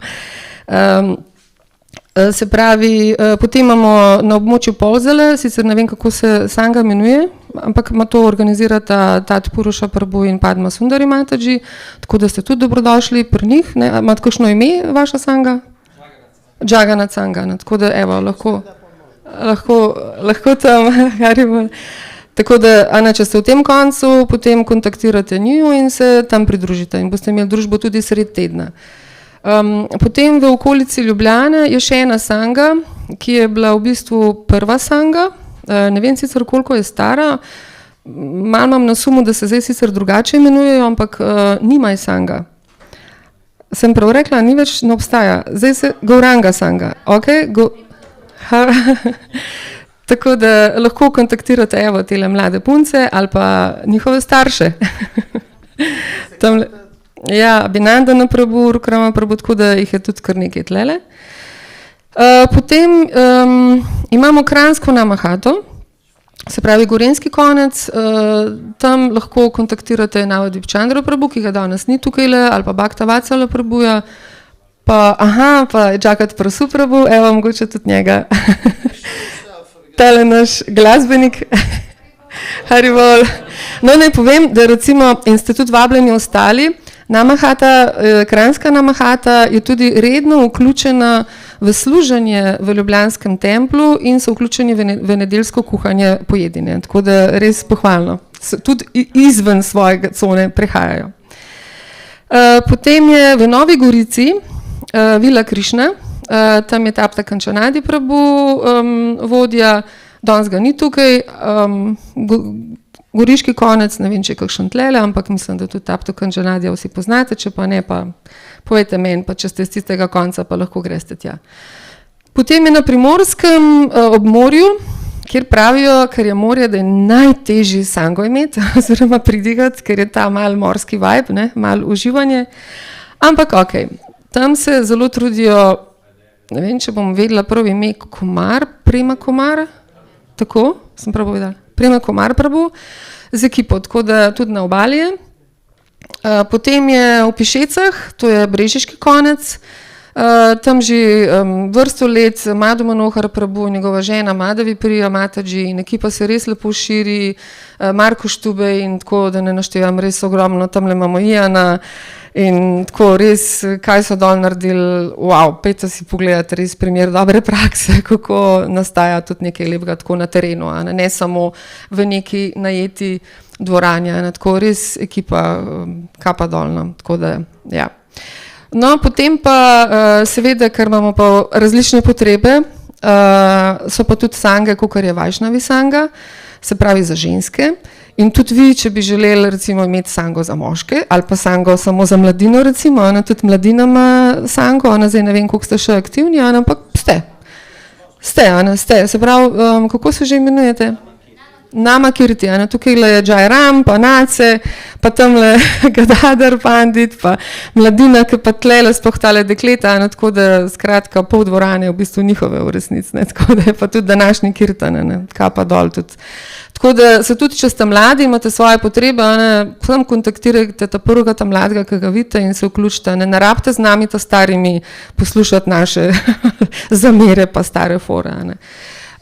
Se pravi, potem imamo na območju Polzele, sicer ne vem, kako se sanga imenuje, ampak ima to organizirata Tat Puruša Prabhu in Padma Sundari Mataji, tako da ste tudi dobrodošli pri njih. Imate kakšno ime vaša sanga? Džagana sanga. Tako da, evo, lahko. lahko tam, Haribol. Tako da, Ana, če ste v tem koncu, potem kontaktirate njiju in se tam pridružite in boste imeli družbo tudi sred tedna. Potem v okolici Ljubljane je še ena sanga, ki je bila v bistvu prva sanga, ne vem sicer koliko je stara, malo imam na sumu, da se zdaj sicer drugače imenujejo, ampak nimaj sanga. Sem prav rekla, ni več, ne obstaja. Zdaj se Gauranga sanga. Okay? Tako da lahko kontaktirate evo tele mlade punce ali pa njihove starše. Tamle, ja, Binandana Prabhu, Rukrama Prabhu, tako da jih je tudi kar nekaj tlele. Potem imamo kranjsko namahato, se pravi gorenski konec, tam lahko kontaktirate Navadip Chandra Prabhu, ki ga danes ni tukaj le, ali pa Bhakta Vatsala Prabhuja, pa Jagat Prasu Prabhu, evo mogoče tudi njega. Tale naš glasbenik, Haribol. No, naj povem, da recimo, in ste tudi vabljeni ostali, namahata, kranjska namahata je tudi redno vključena v služenje v Ljubljanskem templu in so vključeni v nedeljsko kuhanje pojedine. Tako da res pohvalno. Tudi izven svojega cone prehajajo. Potem je v Novi Gorici Hare Krišna, tam je Tapta Kančanadi Prabhu vodja, danes ga ni tukaj, goriški konec, ne vem, če je kakšen tlele, ampak mislim, da tudi Tapta Kančanadija vsi poznate, če pa ne, pa povejte meni, pa če ste z tistega konca, pa lahko greste tja. Potem je na Primorskem ob morju, kjer pravijo, ker je morje, da je najtežji sango imeti, oziroma pridigati, ker je ta mal morski vibe, ne, mal uživanje, ampak okej. Tam se zelo trudijo, ne vem, če bom vedela prvo ime, Prema Komar, tako, sem prav povedala, Prema Komar Prabhu, z ekipo, tako da tudi na obali je. Potem je v Pišecah, to je Brežiški konec, tam že vrsto let Madhu Manohar Prabhu, njegova žena Madhavi Priya Mataji in ekipa se res lepo širi, Marko Štube in tako, da ne naštevam, res ogromno, tamle imamo Ijana, in tako res, kaj so dol naredili, wow, pejte si pogledati, res primer dobre prakse, kako nastaja tudi nekaj lepega tako na terenu, ne samo v neki najeti dvorani, tako res ekipa kapa dolna, tako da, ja. No, potem pa seveda, ker imamo pa različne potrebe, so pa tudi sange, kakor je Vajšnavi sanga, se pravi za ženske. In tudi vi, če bi želeli recimo imeti sango za moške ali pa sango samo za mladino recimo, tudi mladina ima sango, zdaj ne vem, koliko ste še aktivni, ampak ste, se pravi, kako se že imenujete? Namakirti, tukaj je Džajram, pa Nace, pa tamle Gadadar Pandit, pa mladina, ki pa tlele sploh tale dekleta, tako da skratka pol dvorane v bistvu njihove v resnici, tako da je pa tudi današnji kirtan, kapa dol tudi. Tako da se tudi, če ste mladi, imate svoje potrebe, sam kontaktirajte ta prvega ta mladega, ki ga vidite in se vključite, ne rabite z nami ta starimi poslušati naše zamere pa stare fore,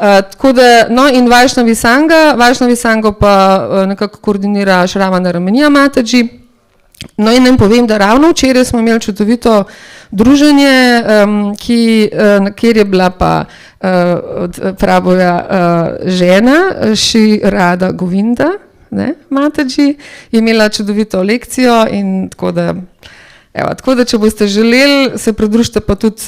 tako da, no in Vajšnavi sango pa nekako koordinira Šravana Ramanija Mataji. No in nam povem, da ravno včeraj smo imeli čudovito druženje, kjer je bila pa Prabhuja žena, Šri Rada Govinda, Mataji, je imela čudovito lekcijo in tako da, če boste želeli, se pridružite pa tudi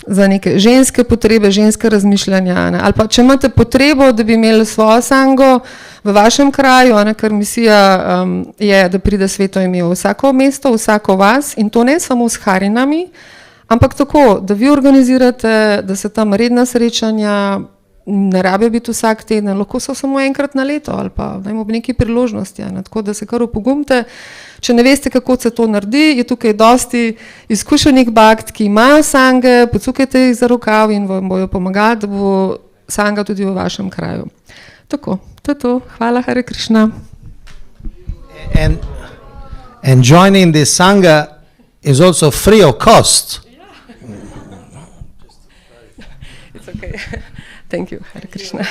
za neke ženske potrebe, ženske razmišljanja, ali pa če imate potrebo, da bi imeli svojo sango v vašem kraju, ker misija je, da pride sveto ime v vsako mesto, vsako vas in to ne samo s harinami, ampak tako, da vi organizirate, da se tam redna srečanja, ne rabe biti vsak teden, lahko so samo enkrat na leto ali pa dajmo ob neki priložnosti, tako da se kar opogumite. Če ne veste, kako se to naredi, je tukaj dosti izkušenih bhakt, ki imajo sange, pocukajte jih za rokav in vam bojo pomagali, da bo sanga tudi v vašem kraju. Tako, to je to. Hvala, Hare Krišna. And joining this sangha is also free of cost. It's okay. Thank you, Hare Krišna.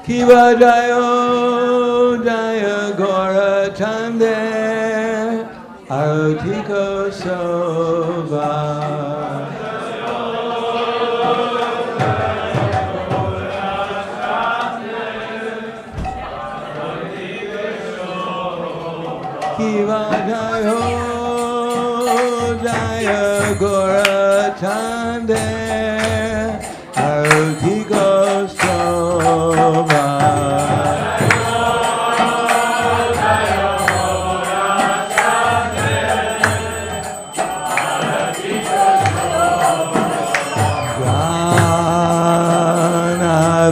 Kiva Jayo Jaya Gora Chande Arutiko Soba Kiva Jayo Jaya Gora Chande Arutiko Soba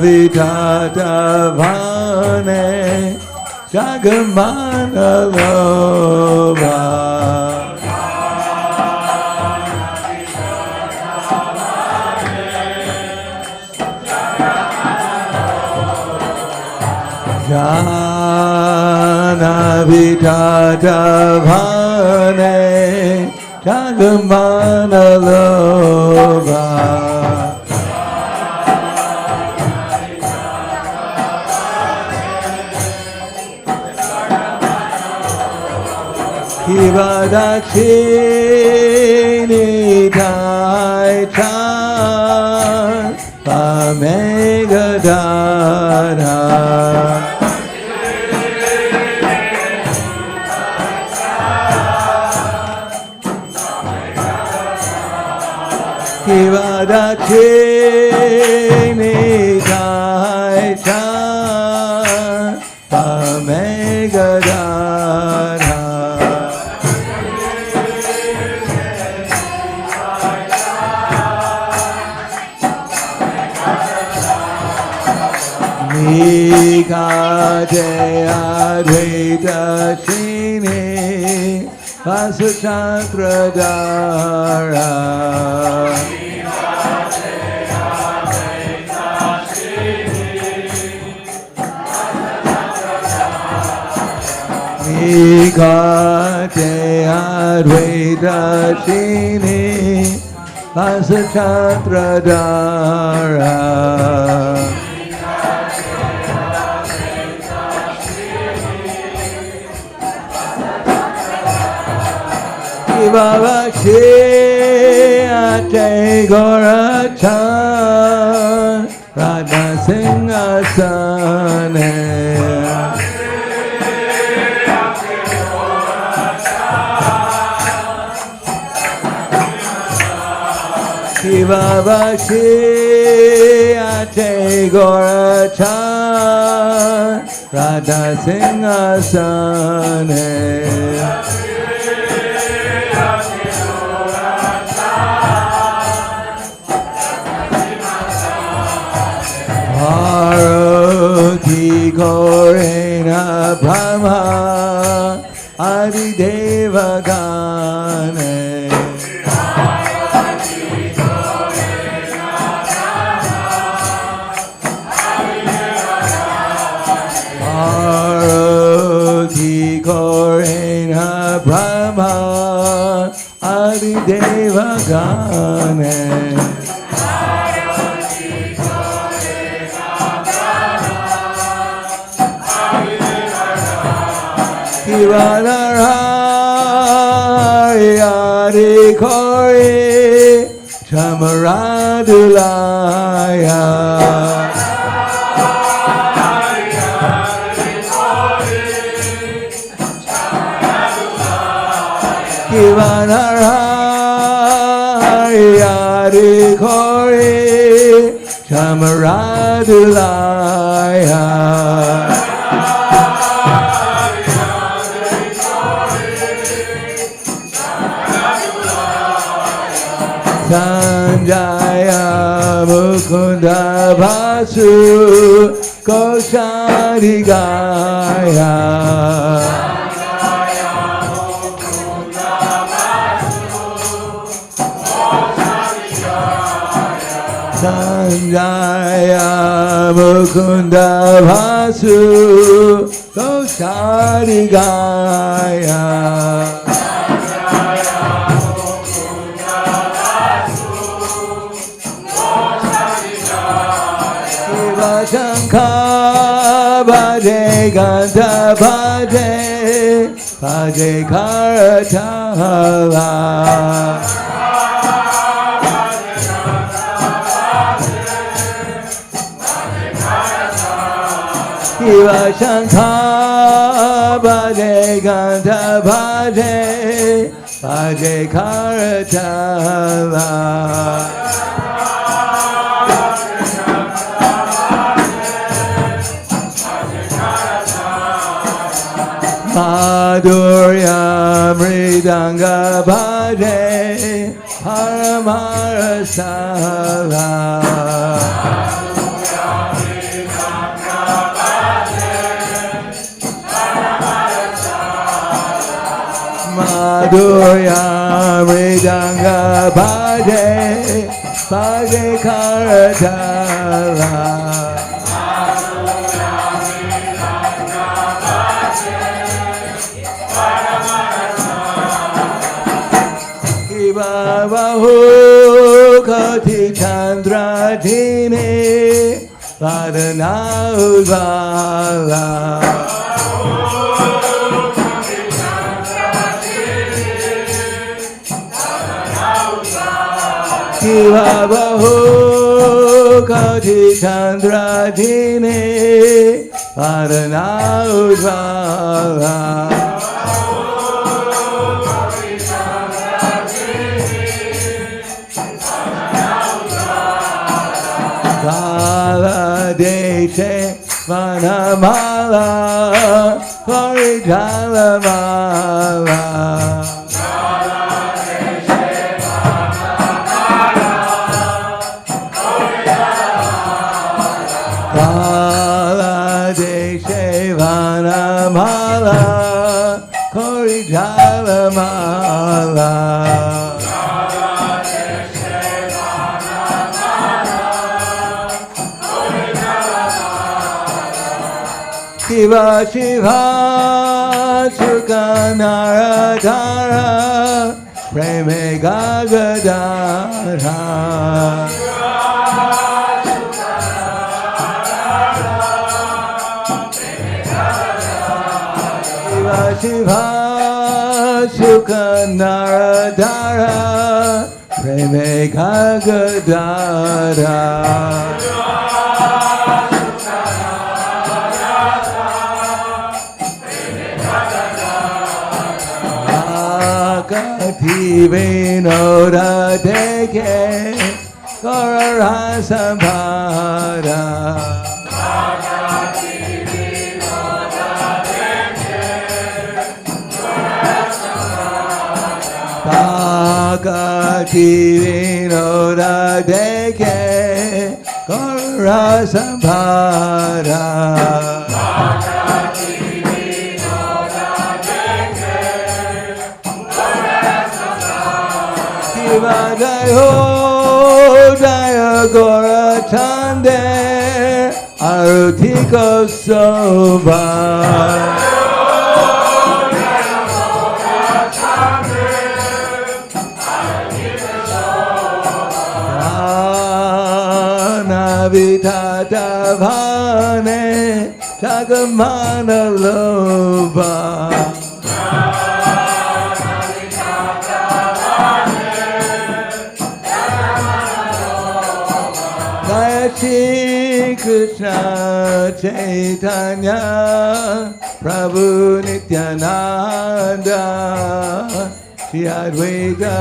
Vitata Vane Jagamana Lova Jana Vitata Vane Jagamana Lova Kivadachini Tai Chan Pamegadana Kivadachini Tai Chan Pamegadana Nikate Advaita Shini Vasachantra Dara Nikate Advaita Shini Vasachantra Dara Baba Ate Gorachan Radha Singasane Baba Ate Gorachan Radha Singasane Arati Korena Brahma Adi Deva Gane Arati Korena Brahma Adi Deva Gane Hari Kori Chamaradulaya Hari Kori Chamaradulaya Sanjaya Mukunda Bhaya Vasu Koshari Gaya Sanjaya Mukunda Vasu Koshari Gaya Shankar Bhaje Ganta Bhaje Bhaje Karatala Shiva Shankar Bhaje Ganta Bhaje Bhaje Karatala Madhurya Mridanga Bhaje Paramarasala Madhurya Mridanga Bhaje Bhaje Karatala Bahu Koti Chandra Dini Vadana Udvala Shiva Bahu Koti Chandra Dini Vadana Udvala Kala Deshe Vanamala Parijala Mala Kala Deshe Vanamala Parijala Mala Shiva Shiva Sukanaradhara Preme Gagadara Shiva Shiva Sukanaradhara Preme Gagadara Kati Vinoda Deke Gaura Sambhara Kati Vinoda Deke Gaura Sambhara Kati Vinoda Deke Gaura Sambhara Jaya Jaya Gora Chande Arutiko Soba Navitata Bhane Chagamana Loba Shri Krishna Chaitanya Prabhu Nityananda Shri Advaita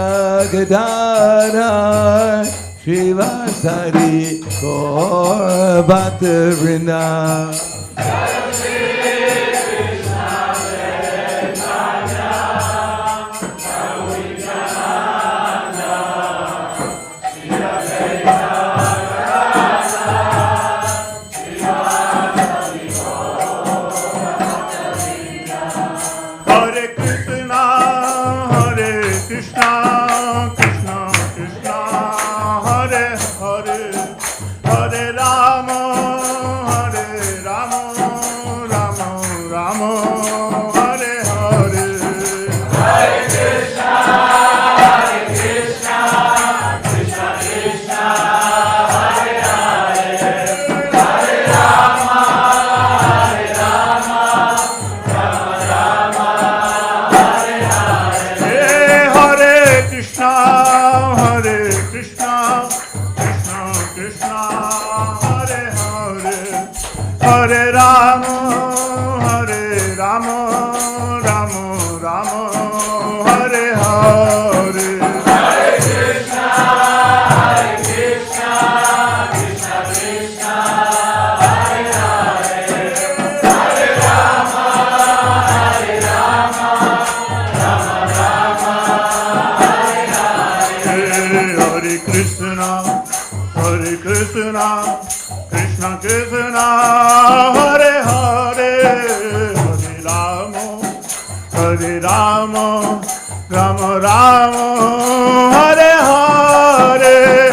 Gadadhar Shri Vasari Gaur Bhakta Vrinda Hare Rama, Hare Rama, Rama Rama, Hare Hare. Hare Krishna, Krishna Krishna, Hare Hare, Hare Rama, Rama Rama, Hare Hare.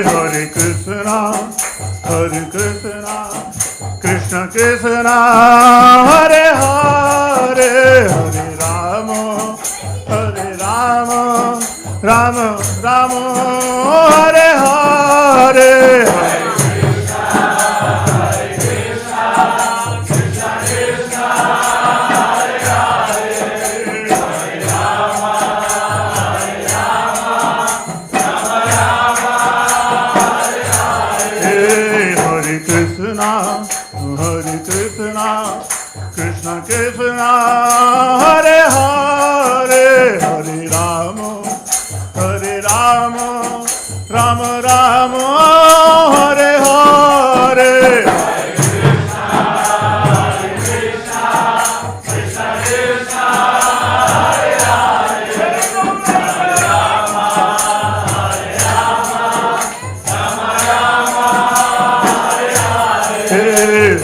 Hare Krishna, Hare Krishna, Krishna Krishna, Hare Hare, Hare Rama, Rama Rama, Hare Hare. Hare Krishna, Krishna Krishna, Hare Hare, Hare Rama, Rama Hare Hare. Hare Krishna, Hare Krishna, Krishna Krishna, Hare Hare, Hare Rama, Rama Rama, Hare Hare.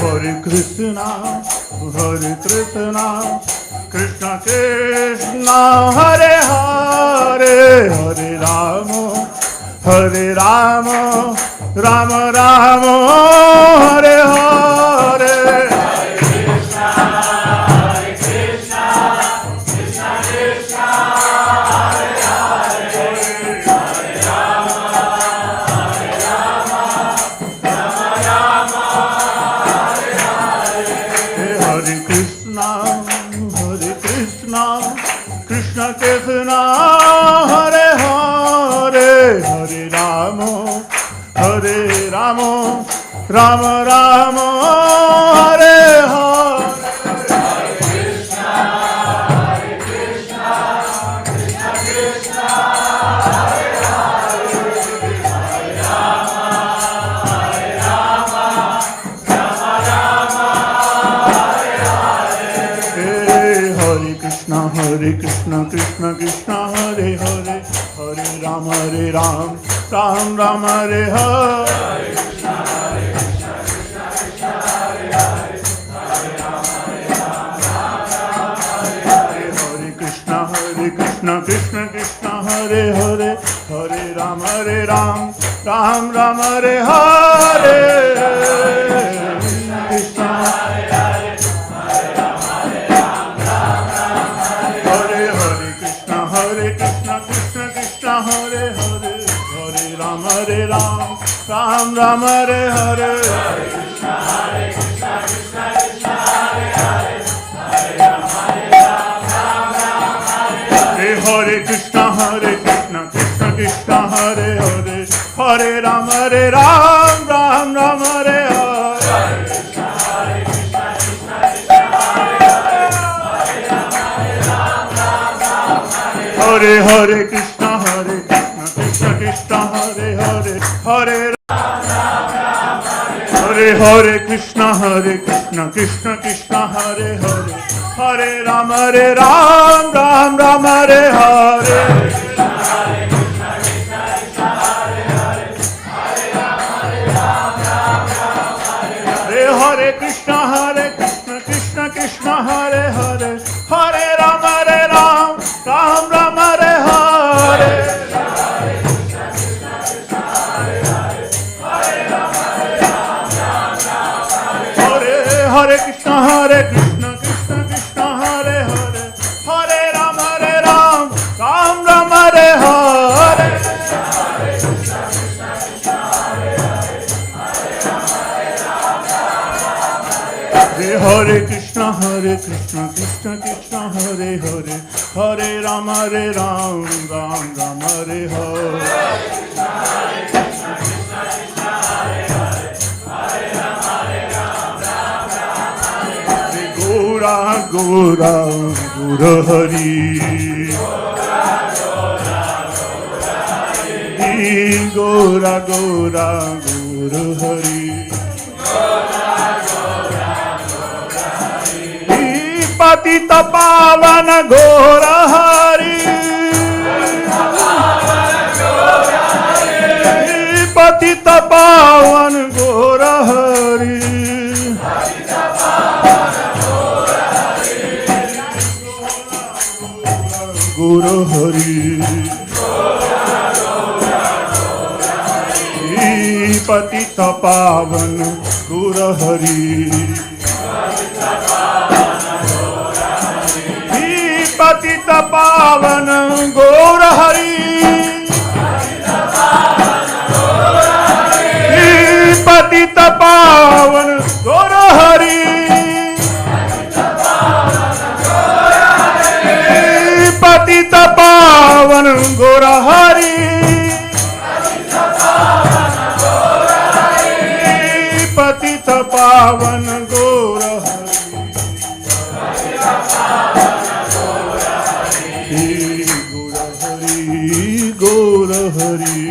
Hare Krishna, Hare Krishna, Krishna Krishna, Hare Hare, Hare Rama, Rama Rama, Hare Hare. Hare Krishna, Hare Krishna, Krishna Krishna, Hare Hare, Hare Rama, Rama Rama, Hare Hare. Hare Krishna, Hare Krishna, Krishna Krishna, Hare Hare, Hare Rama, Rama Rama, Hare Hare. Hare Krishna, Krishna Krishna, Hare Hare, Hare Rama, Ram Ram, Hare Hare. Hare Krishna, Krishna Krishna, Hare Hare, Hare Ram, Ram Ram, Hare Hare. Krishna, Hare Krishna, Krishna Krishna, Hare Hare, Hare Ram, Ram Ram, Hare Hare. Hare Krishna, Krishna Krishna, Hare Hare, Hare Ram, Ram Ram, Hare Hare. Hare Krishna, Krishna Krishna, Hare Hare, Hare Hare Krishna, Krishna Krishna, Hare Hare, Hare Ram, Ram Ram, Hare Hare. Hare Krishna, Krishna Krishna, Hare Hare, Hare Ram, Ram Ram, Hare Hare. Hare Krishna, Krishna Krishna, Hare Hare, Hare Ram, Ram Ram, Hare Hare. Hare Krishna, Krishna Krishna, Hare Hare, Hare Ram, Ram Ram, Hare Hare. Gora, Gora, Gora Hari. Gora, Gora, Gora Hari. Patita Pavana Gora Hari. Patita Pavana Gora Hari. Gora Hari. Patita Pavana Gora Hari. Patita Pavana Gora Hari. Patita Pavana Gora Hari. Patita Pavana Gora Hari. Patita Pavana Gora Hari. Gora Hari.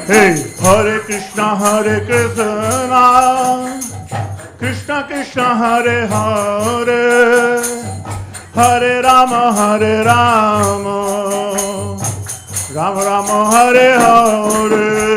Hey, Hare Krishna, Krishna Krishna, Hare Hare, Hare Rama, Rama Rama, Hare Hare.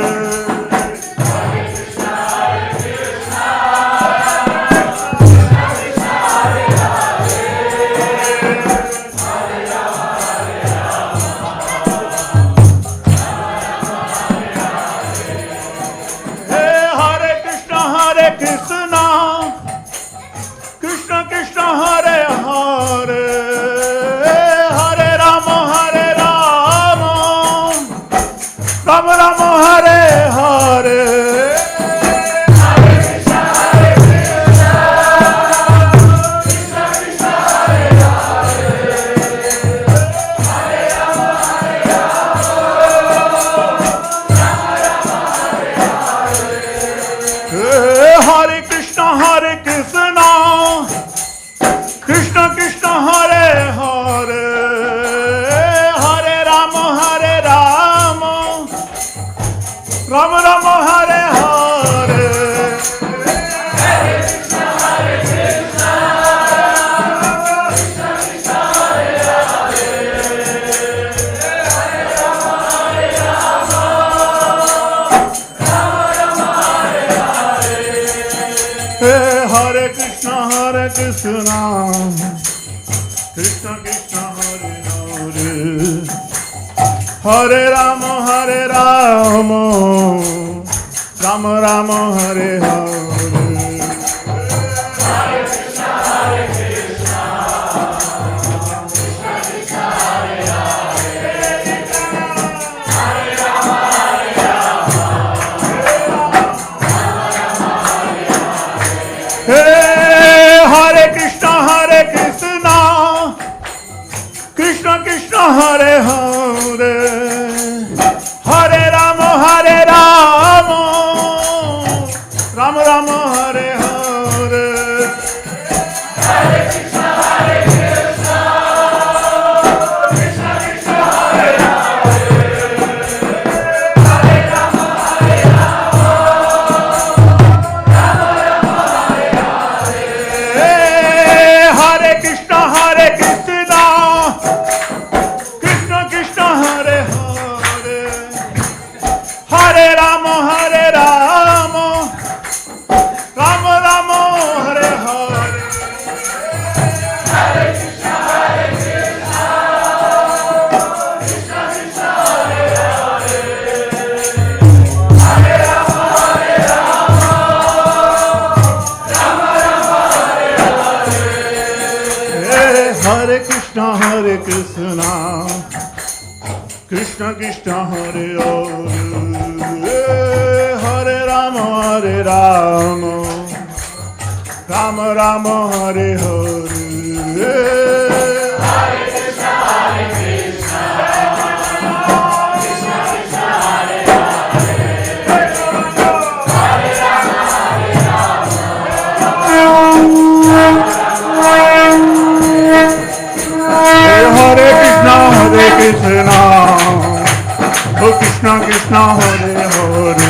Hare Rama, Rama Rama, Hare Hare. Hare Hare. Hare Krishna, Hare Krishna. Krishna Krishna, Hare Hare. Hare Rama, Hare Rama. Rama Rama, Hare Hare. Hare Krishna, Hare Krishna. Krishna Krishna, Hare Hare. Hare Rama, Hare Rama. Rama Rama, Hare Hare. Hare Krishna, Hare Krishna. Krishna Krishna, Hare Hare. Hare Rama, Hare Rama. Rama Rama, Hare Hare. Hare Krishna, Hare Krishna. Krishna Krishna, Hare Hare. Hare Rama, Hare Rama. Rama Rama, Hare Hare. Hare Krishna, Hare Krishna. Krishna Krishna, Hare Hare. Hare Rama, Hare Rama. Hare Krishna, Hare Krishna. Oh Krishna Krishna, Hare Hare.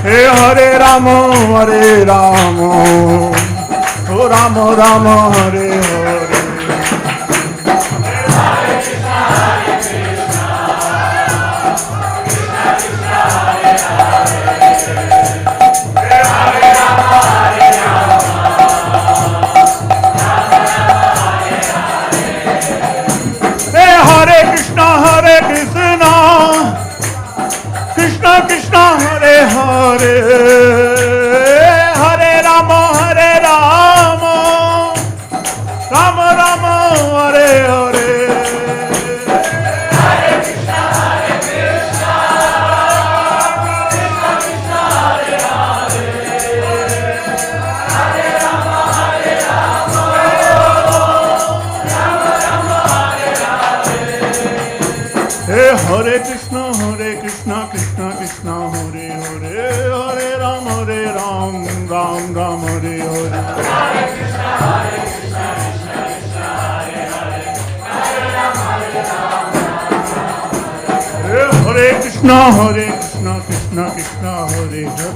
Hey Hare Rama, Hare Rama. Oh Rama Rama, Hare Hare. Hey Hare Krishna, Hare Krishna. Krishna Krishna, Hare Hare. Hare Rama, Hare Rama. Rama Rama, Hare Hare. Hare Krishna, Hare Krishna. Krishna Krishna, Hare Hare. Hare Rama, Hare Rama. Rama Rama, Hare Hare. Hey Hare Krishna, Hare Krishna, Krishna Krishna, Hare Hare. Hare Ram, Ram Ram, Hare Hare. Hare Krishna, Hare Krishna, Krishna Krishna, Hare Hare. Hare Rama, Hare Rama. Hey Hare Krishna, Hare Krishna, Krishna Krishna, Hare Hare.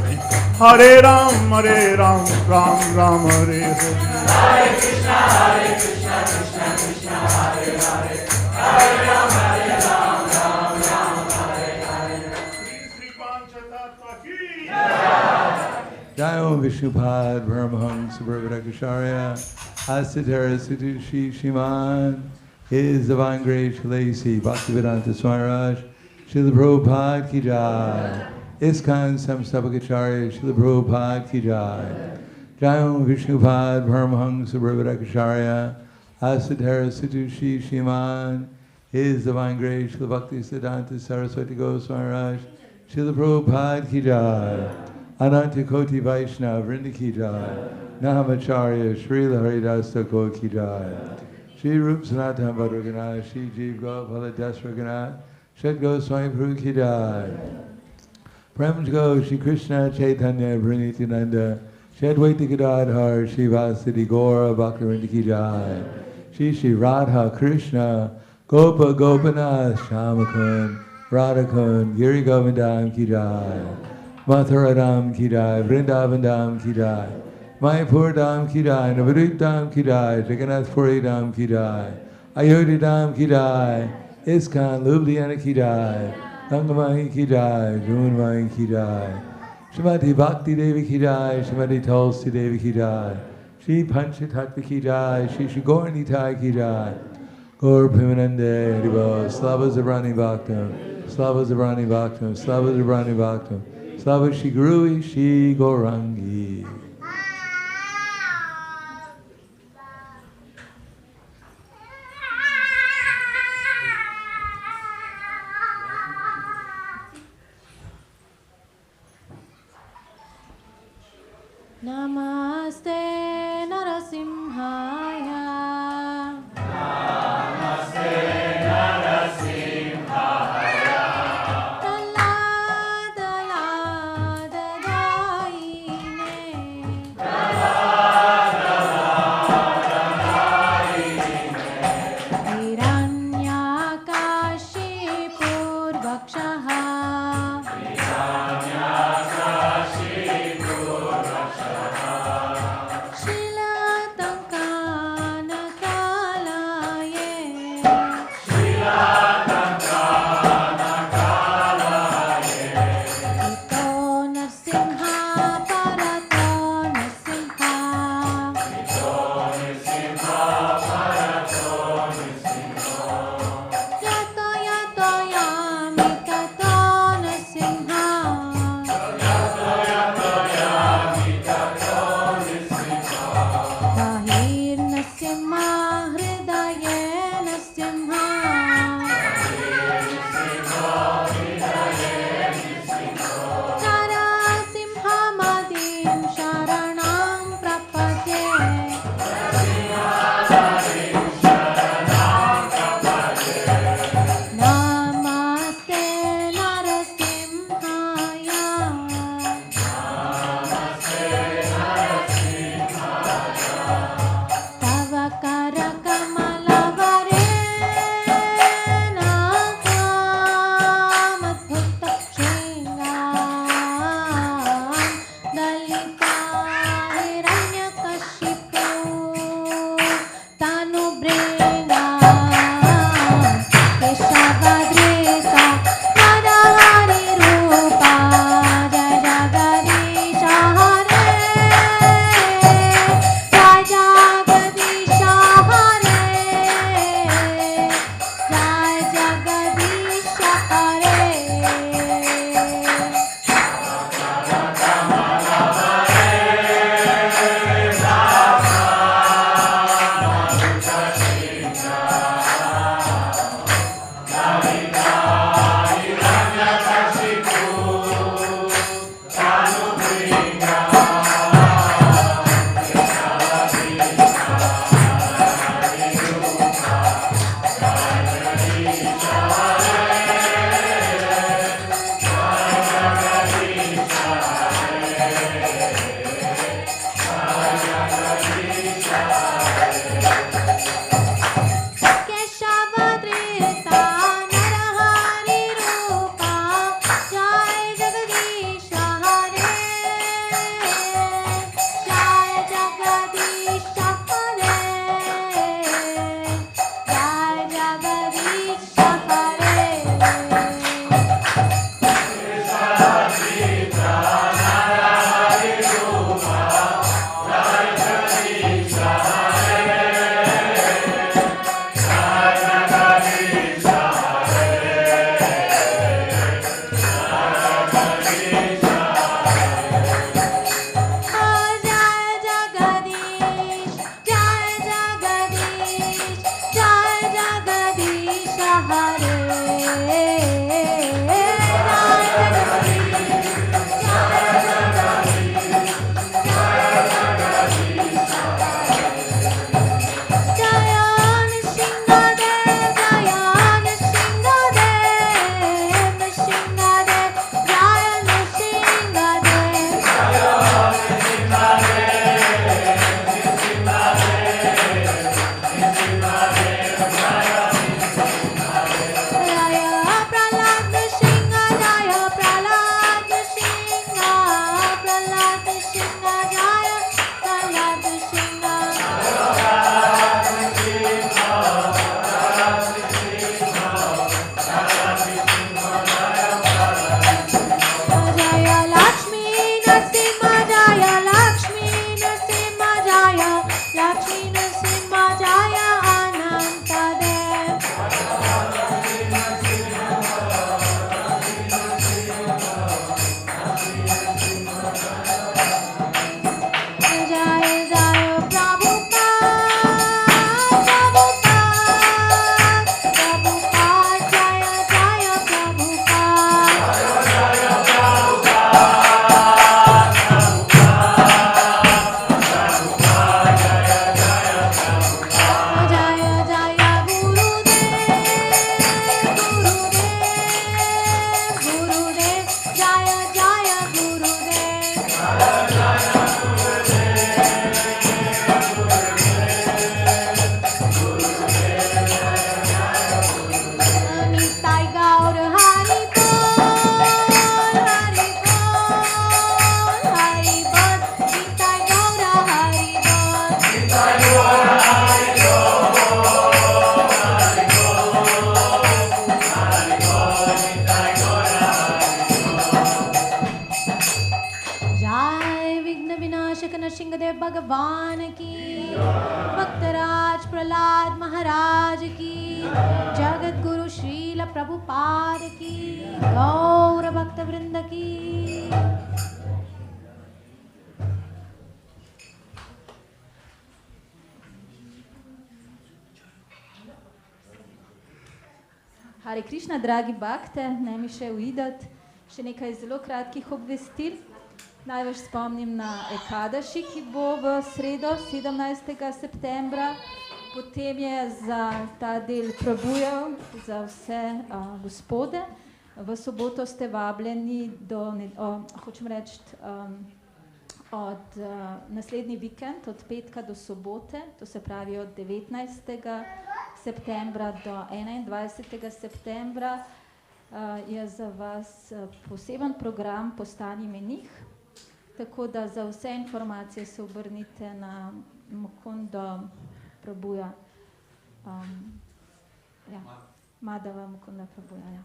Hare Ram, Ram Ram, Hare Hare. Hare Krishna, Hare Krishna, Krishna Krishna, Hare Hare. Hare Rama, Hare Rama, Rama Rama, Hare Hare. Sri Panchatattva ki Jai Om Vishnupad Brahmaham Subharvadakacharya Asadhara Satushi Shiman His Divine Grace Shalasi Bhaktivedanta Swaraj Srila Prabhupada Ki Jai ISKCON Samstabhakacharya Srila Prabhupada Ki Jai Jai Om Vishnupad Brahmaham Subharvadakacharya Asadhara Satushi Shiman His Divine Grace Srila Bhaktivedanta Saraswati Goswami Srila Prabhupada Ki Jai Ananta Koti Vaishnava Vrinda Ki Jai Nahamacharya Srila Haridas Thakur Ki Jai Shri Rup Sanatana Bhadragana Shri Jeev Gopala Dasragana Shat Goswami Prabhu Ki Jai Prem Go Shri Krishna Chaitanya Pranityananda Shri Advaita Gadadhar Shri Vasadi Gaura Bhaktivinoda Ki Jai Shri Radha Krishna Gopa Gopanath Shamakun Radhakun Giri Govindam Ki Jai Mathura Dham Ki Jai, Vrindavan Dham Ki Jai, Mayapur Dham Ki Jai, Navadvip Dham Ki Jai, Jagannath Puri Dham Ki Jai, Ayodhya Dham Ki Jai, ISKCON Ljubljana Ki Jai, Gangamai Ki Jai, Junmai Ki Jai, Srimati Bhakti Devi Ki Jai, Srimati Tulsi Devi Ki Jai, Shri Panchatattva Ki Jai, Shri Gaur Nitai Ki Jai, Gaur Premanande Haribo, Slava Zabrani Bhaktam, Slava Zabrani Bhaktam, Slava Zabrani Bhaktam, Slava Shri Gurui Shri Gaurangi. Namaste Narasimhaya. Namaste Narasimhaya. Dala Dala Dadaine. Nrisimhadeva भगवान की, भक्तराज प्रहलाद महाराज की, जगत गुरु श्रील प्रभुपाद की, गौर भक्त वृंद की। Hare Krišna, dragi bakte, naj mi še uidat, še nekaj zelo kratkih obvestil. Naj vas spomnim na ekstazi, ki bo v sredo 17. septembra. Potem je za ta del prebujev za vse gospode. V soboto ste vabljeni hočem reči, od naslednji vikend, od petka do sobote, to se pravi od 19. septembra do 21. septembra, je za vas poseben program Postani menih. Tako da za vse informacije se obrnite na Mukunda Prabhuja. Madhava Mukunda Prabhuja, ja.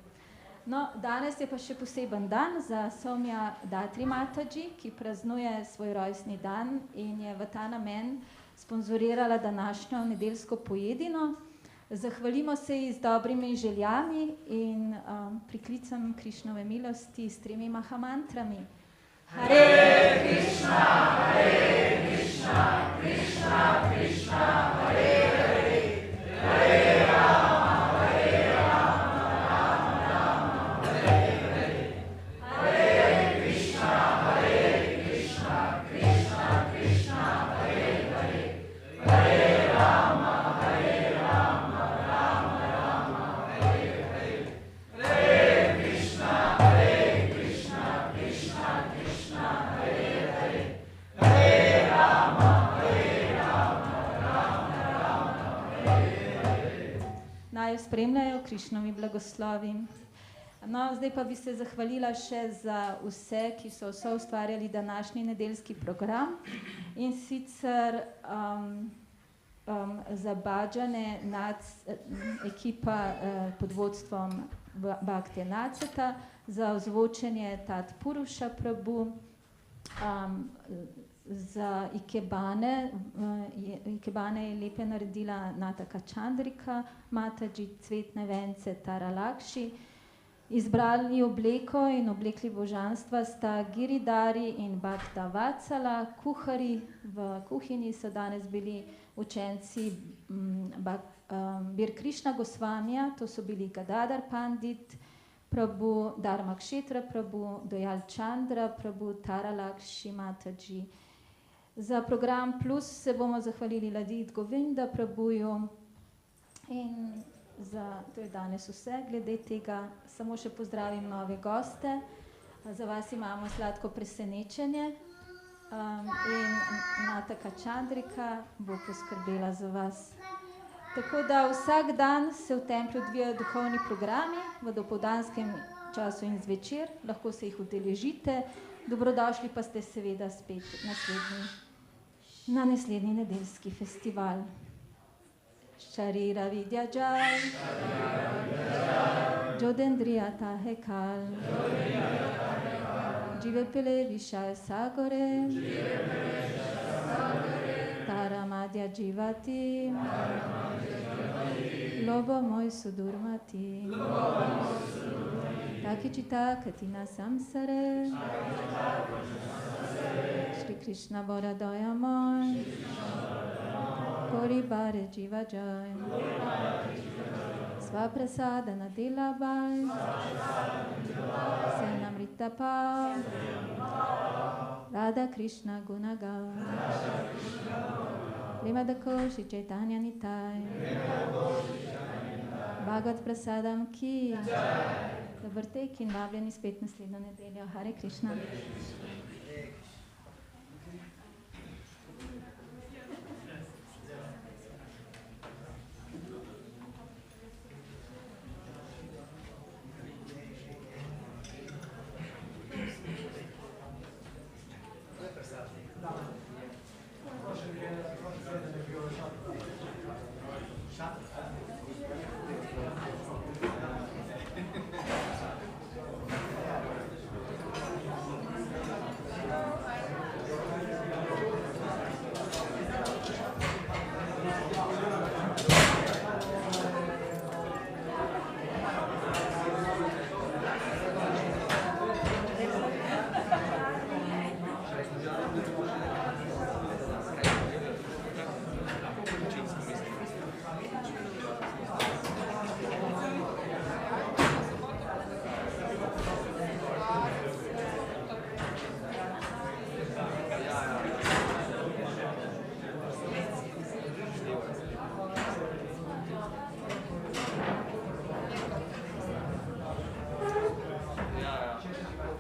No, danes je pa še poseben dan za Somja Datri Mataji, ki praznuje svoj rojstni dan in je v ta namen sponzorirala današnjo nedeljsko pojedino. Zahvalimo se ji z dobrimi željami in priklicam Krišnove milosti s 3 mahamantrami. Hare Krišna, Hare Krišna, Krišna Krišna, Hare Hare, Hare Rama, Hare Rama, Rama Rama, Hare Hare, Hare Krišna, Hare Krišna, Krišna Krišna, Hare Hare, Hare Rama, Hare Rama, Rama Rama, Hare Hare, Hare Krišna, Hare Krišna, Krišna Krišna, Hare Hare, Hare Rama, Hare Rama, Rama Rama, Hare Hare. Naj jo spremljajo Krišnovi blagoslovi. No, zdaj pa bi se zahvalila še za vse, ki so soustvarjali današnji nedeljski program, in sicer za bhajane ekipa pod vodstvom Bhaktija Naceta, za ozvočenje Tat Puruša Prabhu, za ikebane. Ikebane je lepe naredila Nataka Chandrika Mataji, cvetne vence Tara Lakši. Izbrali obleko in oblekli božanstva sta Giridari in Bhakta Vatsala. Kuhari v kuhinji so danes bili učenci Hare Krišna Gosvamija, to so bili Gadadhar Pandit Prabhu, Dharma Kshetra Prabhu, Dojal Chandra Prabhu, Tara Lakši Mataji. Za program Plus se bomo zahvalili Ladit Govinda Prabhuju in to je danes vse. Glede tega samo še pozdravim nove goste. Za vas imamo sladko presenečenje in Nataka Chandrika bo poskrbela za vas. Tako da vsak dan se v templju odvijajo duhovni programi v dopoldanskem času in zvečer. Lahko se jih udeležite. Dobrodošli pa ste seveda spet na naslednji nedeljski festival. Sharira vidya jai, Jodendriya tahe kal, Jive pile vishaya sagore, Tara madhya jivati, Lobo moj sudurmati, Taki čita katina samsare, Shri Krishna bora doya moj, Kori bare jiva jai, Svaprasadana dilabai, Senamrita pa, Radha Krishna gunagai, Premadako Shri Chaitanya Nitai, Bhagavad Prasadam ki, dober tek in vabljeni spet naslednjo nedeljo. Hare Krišna. Shut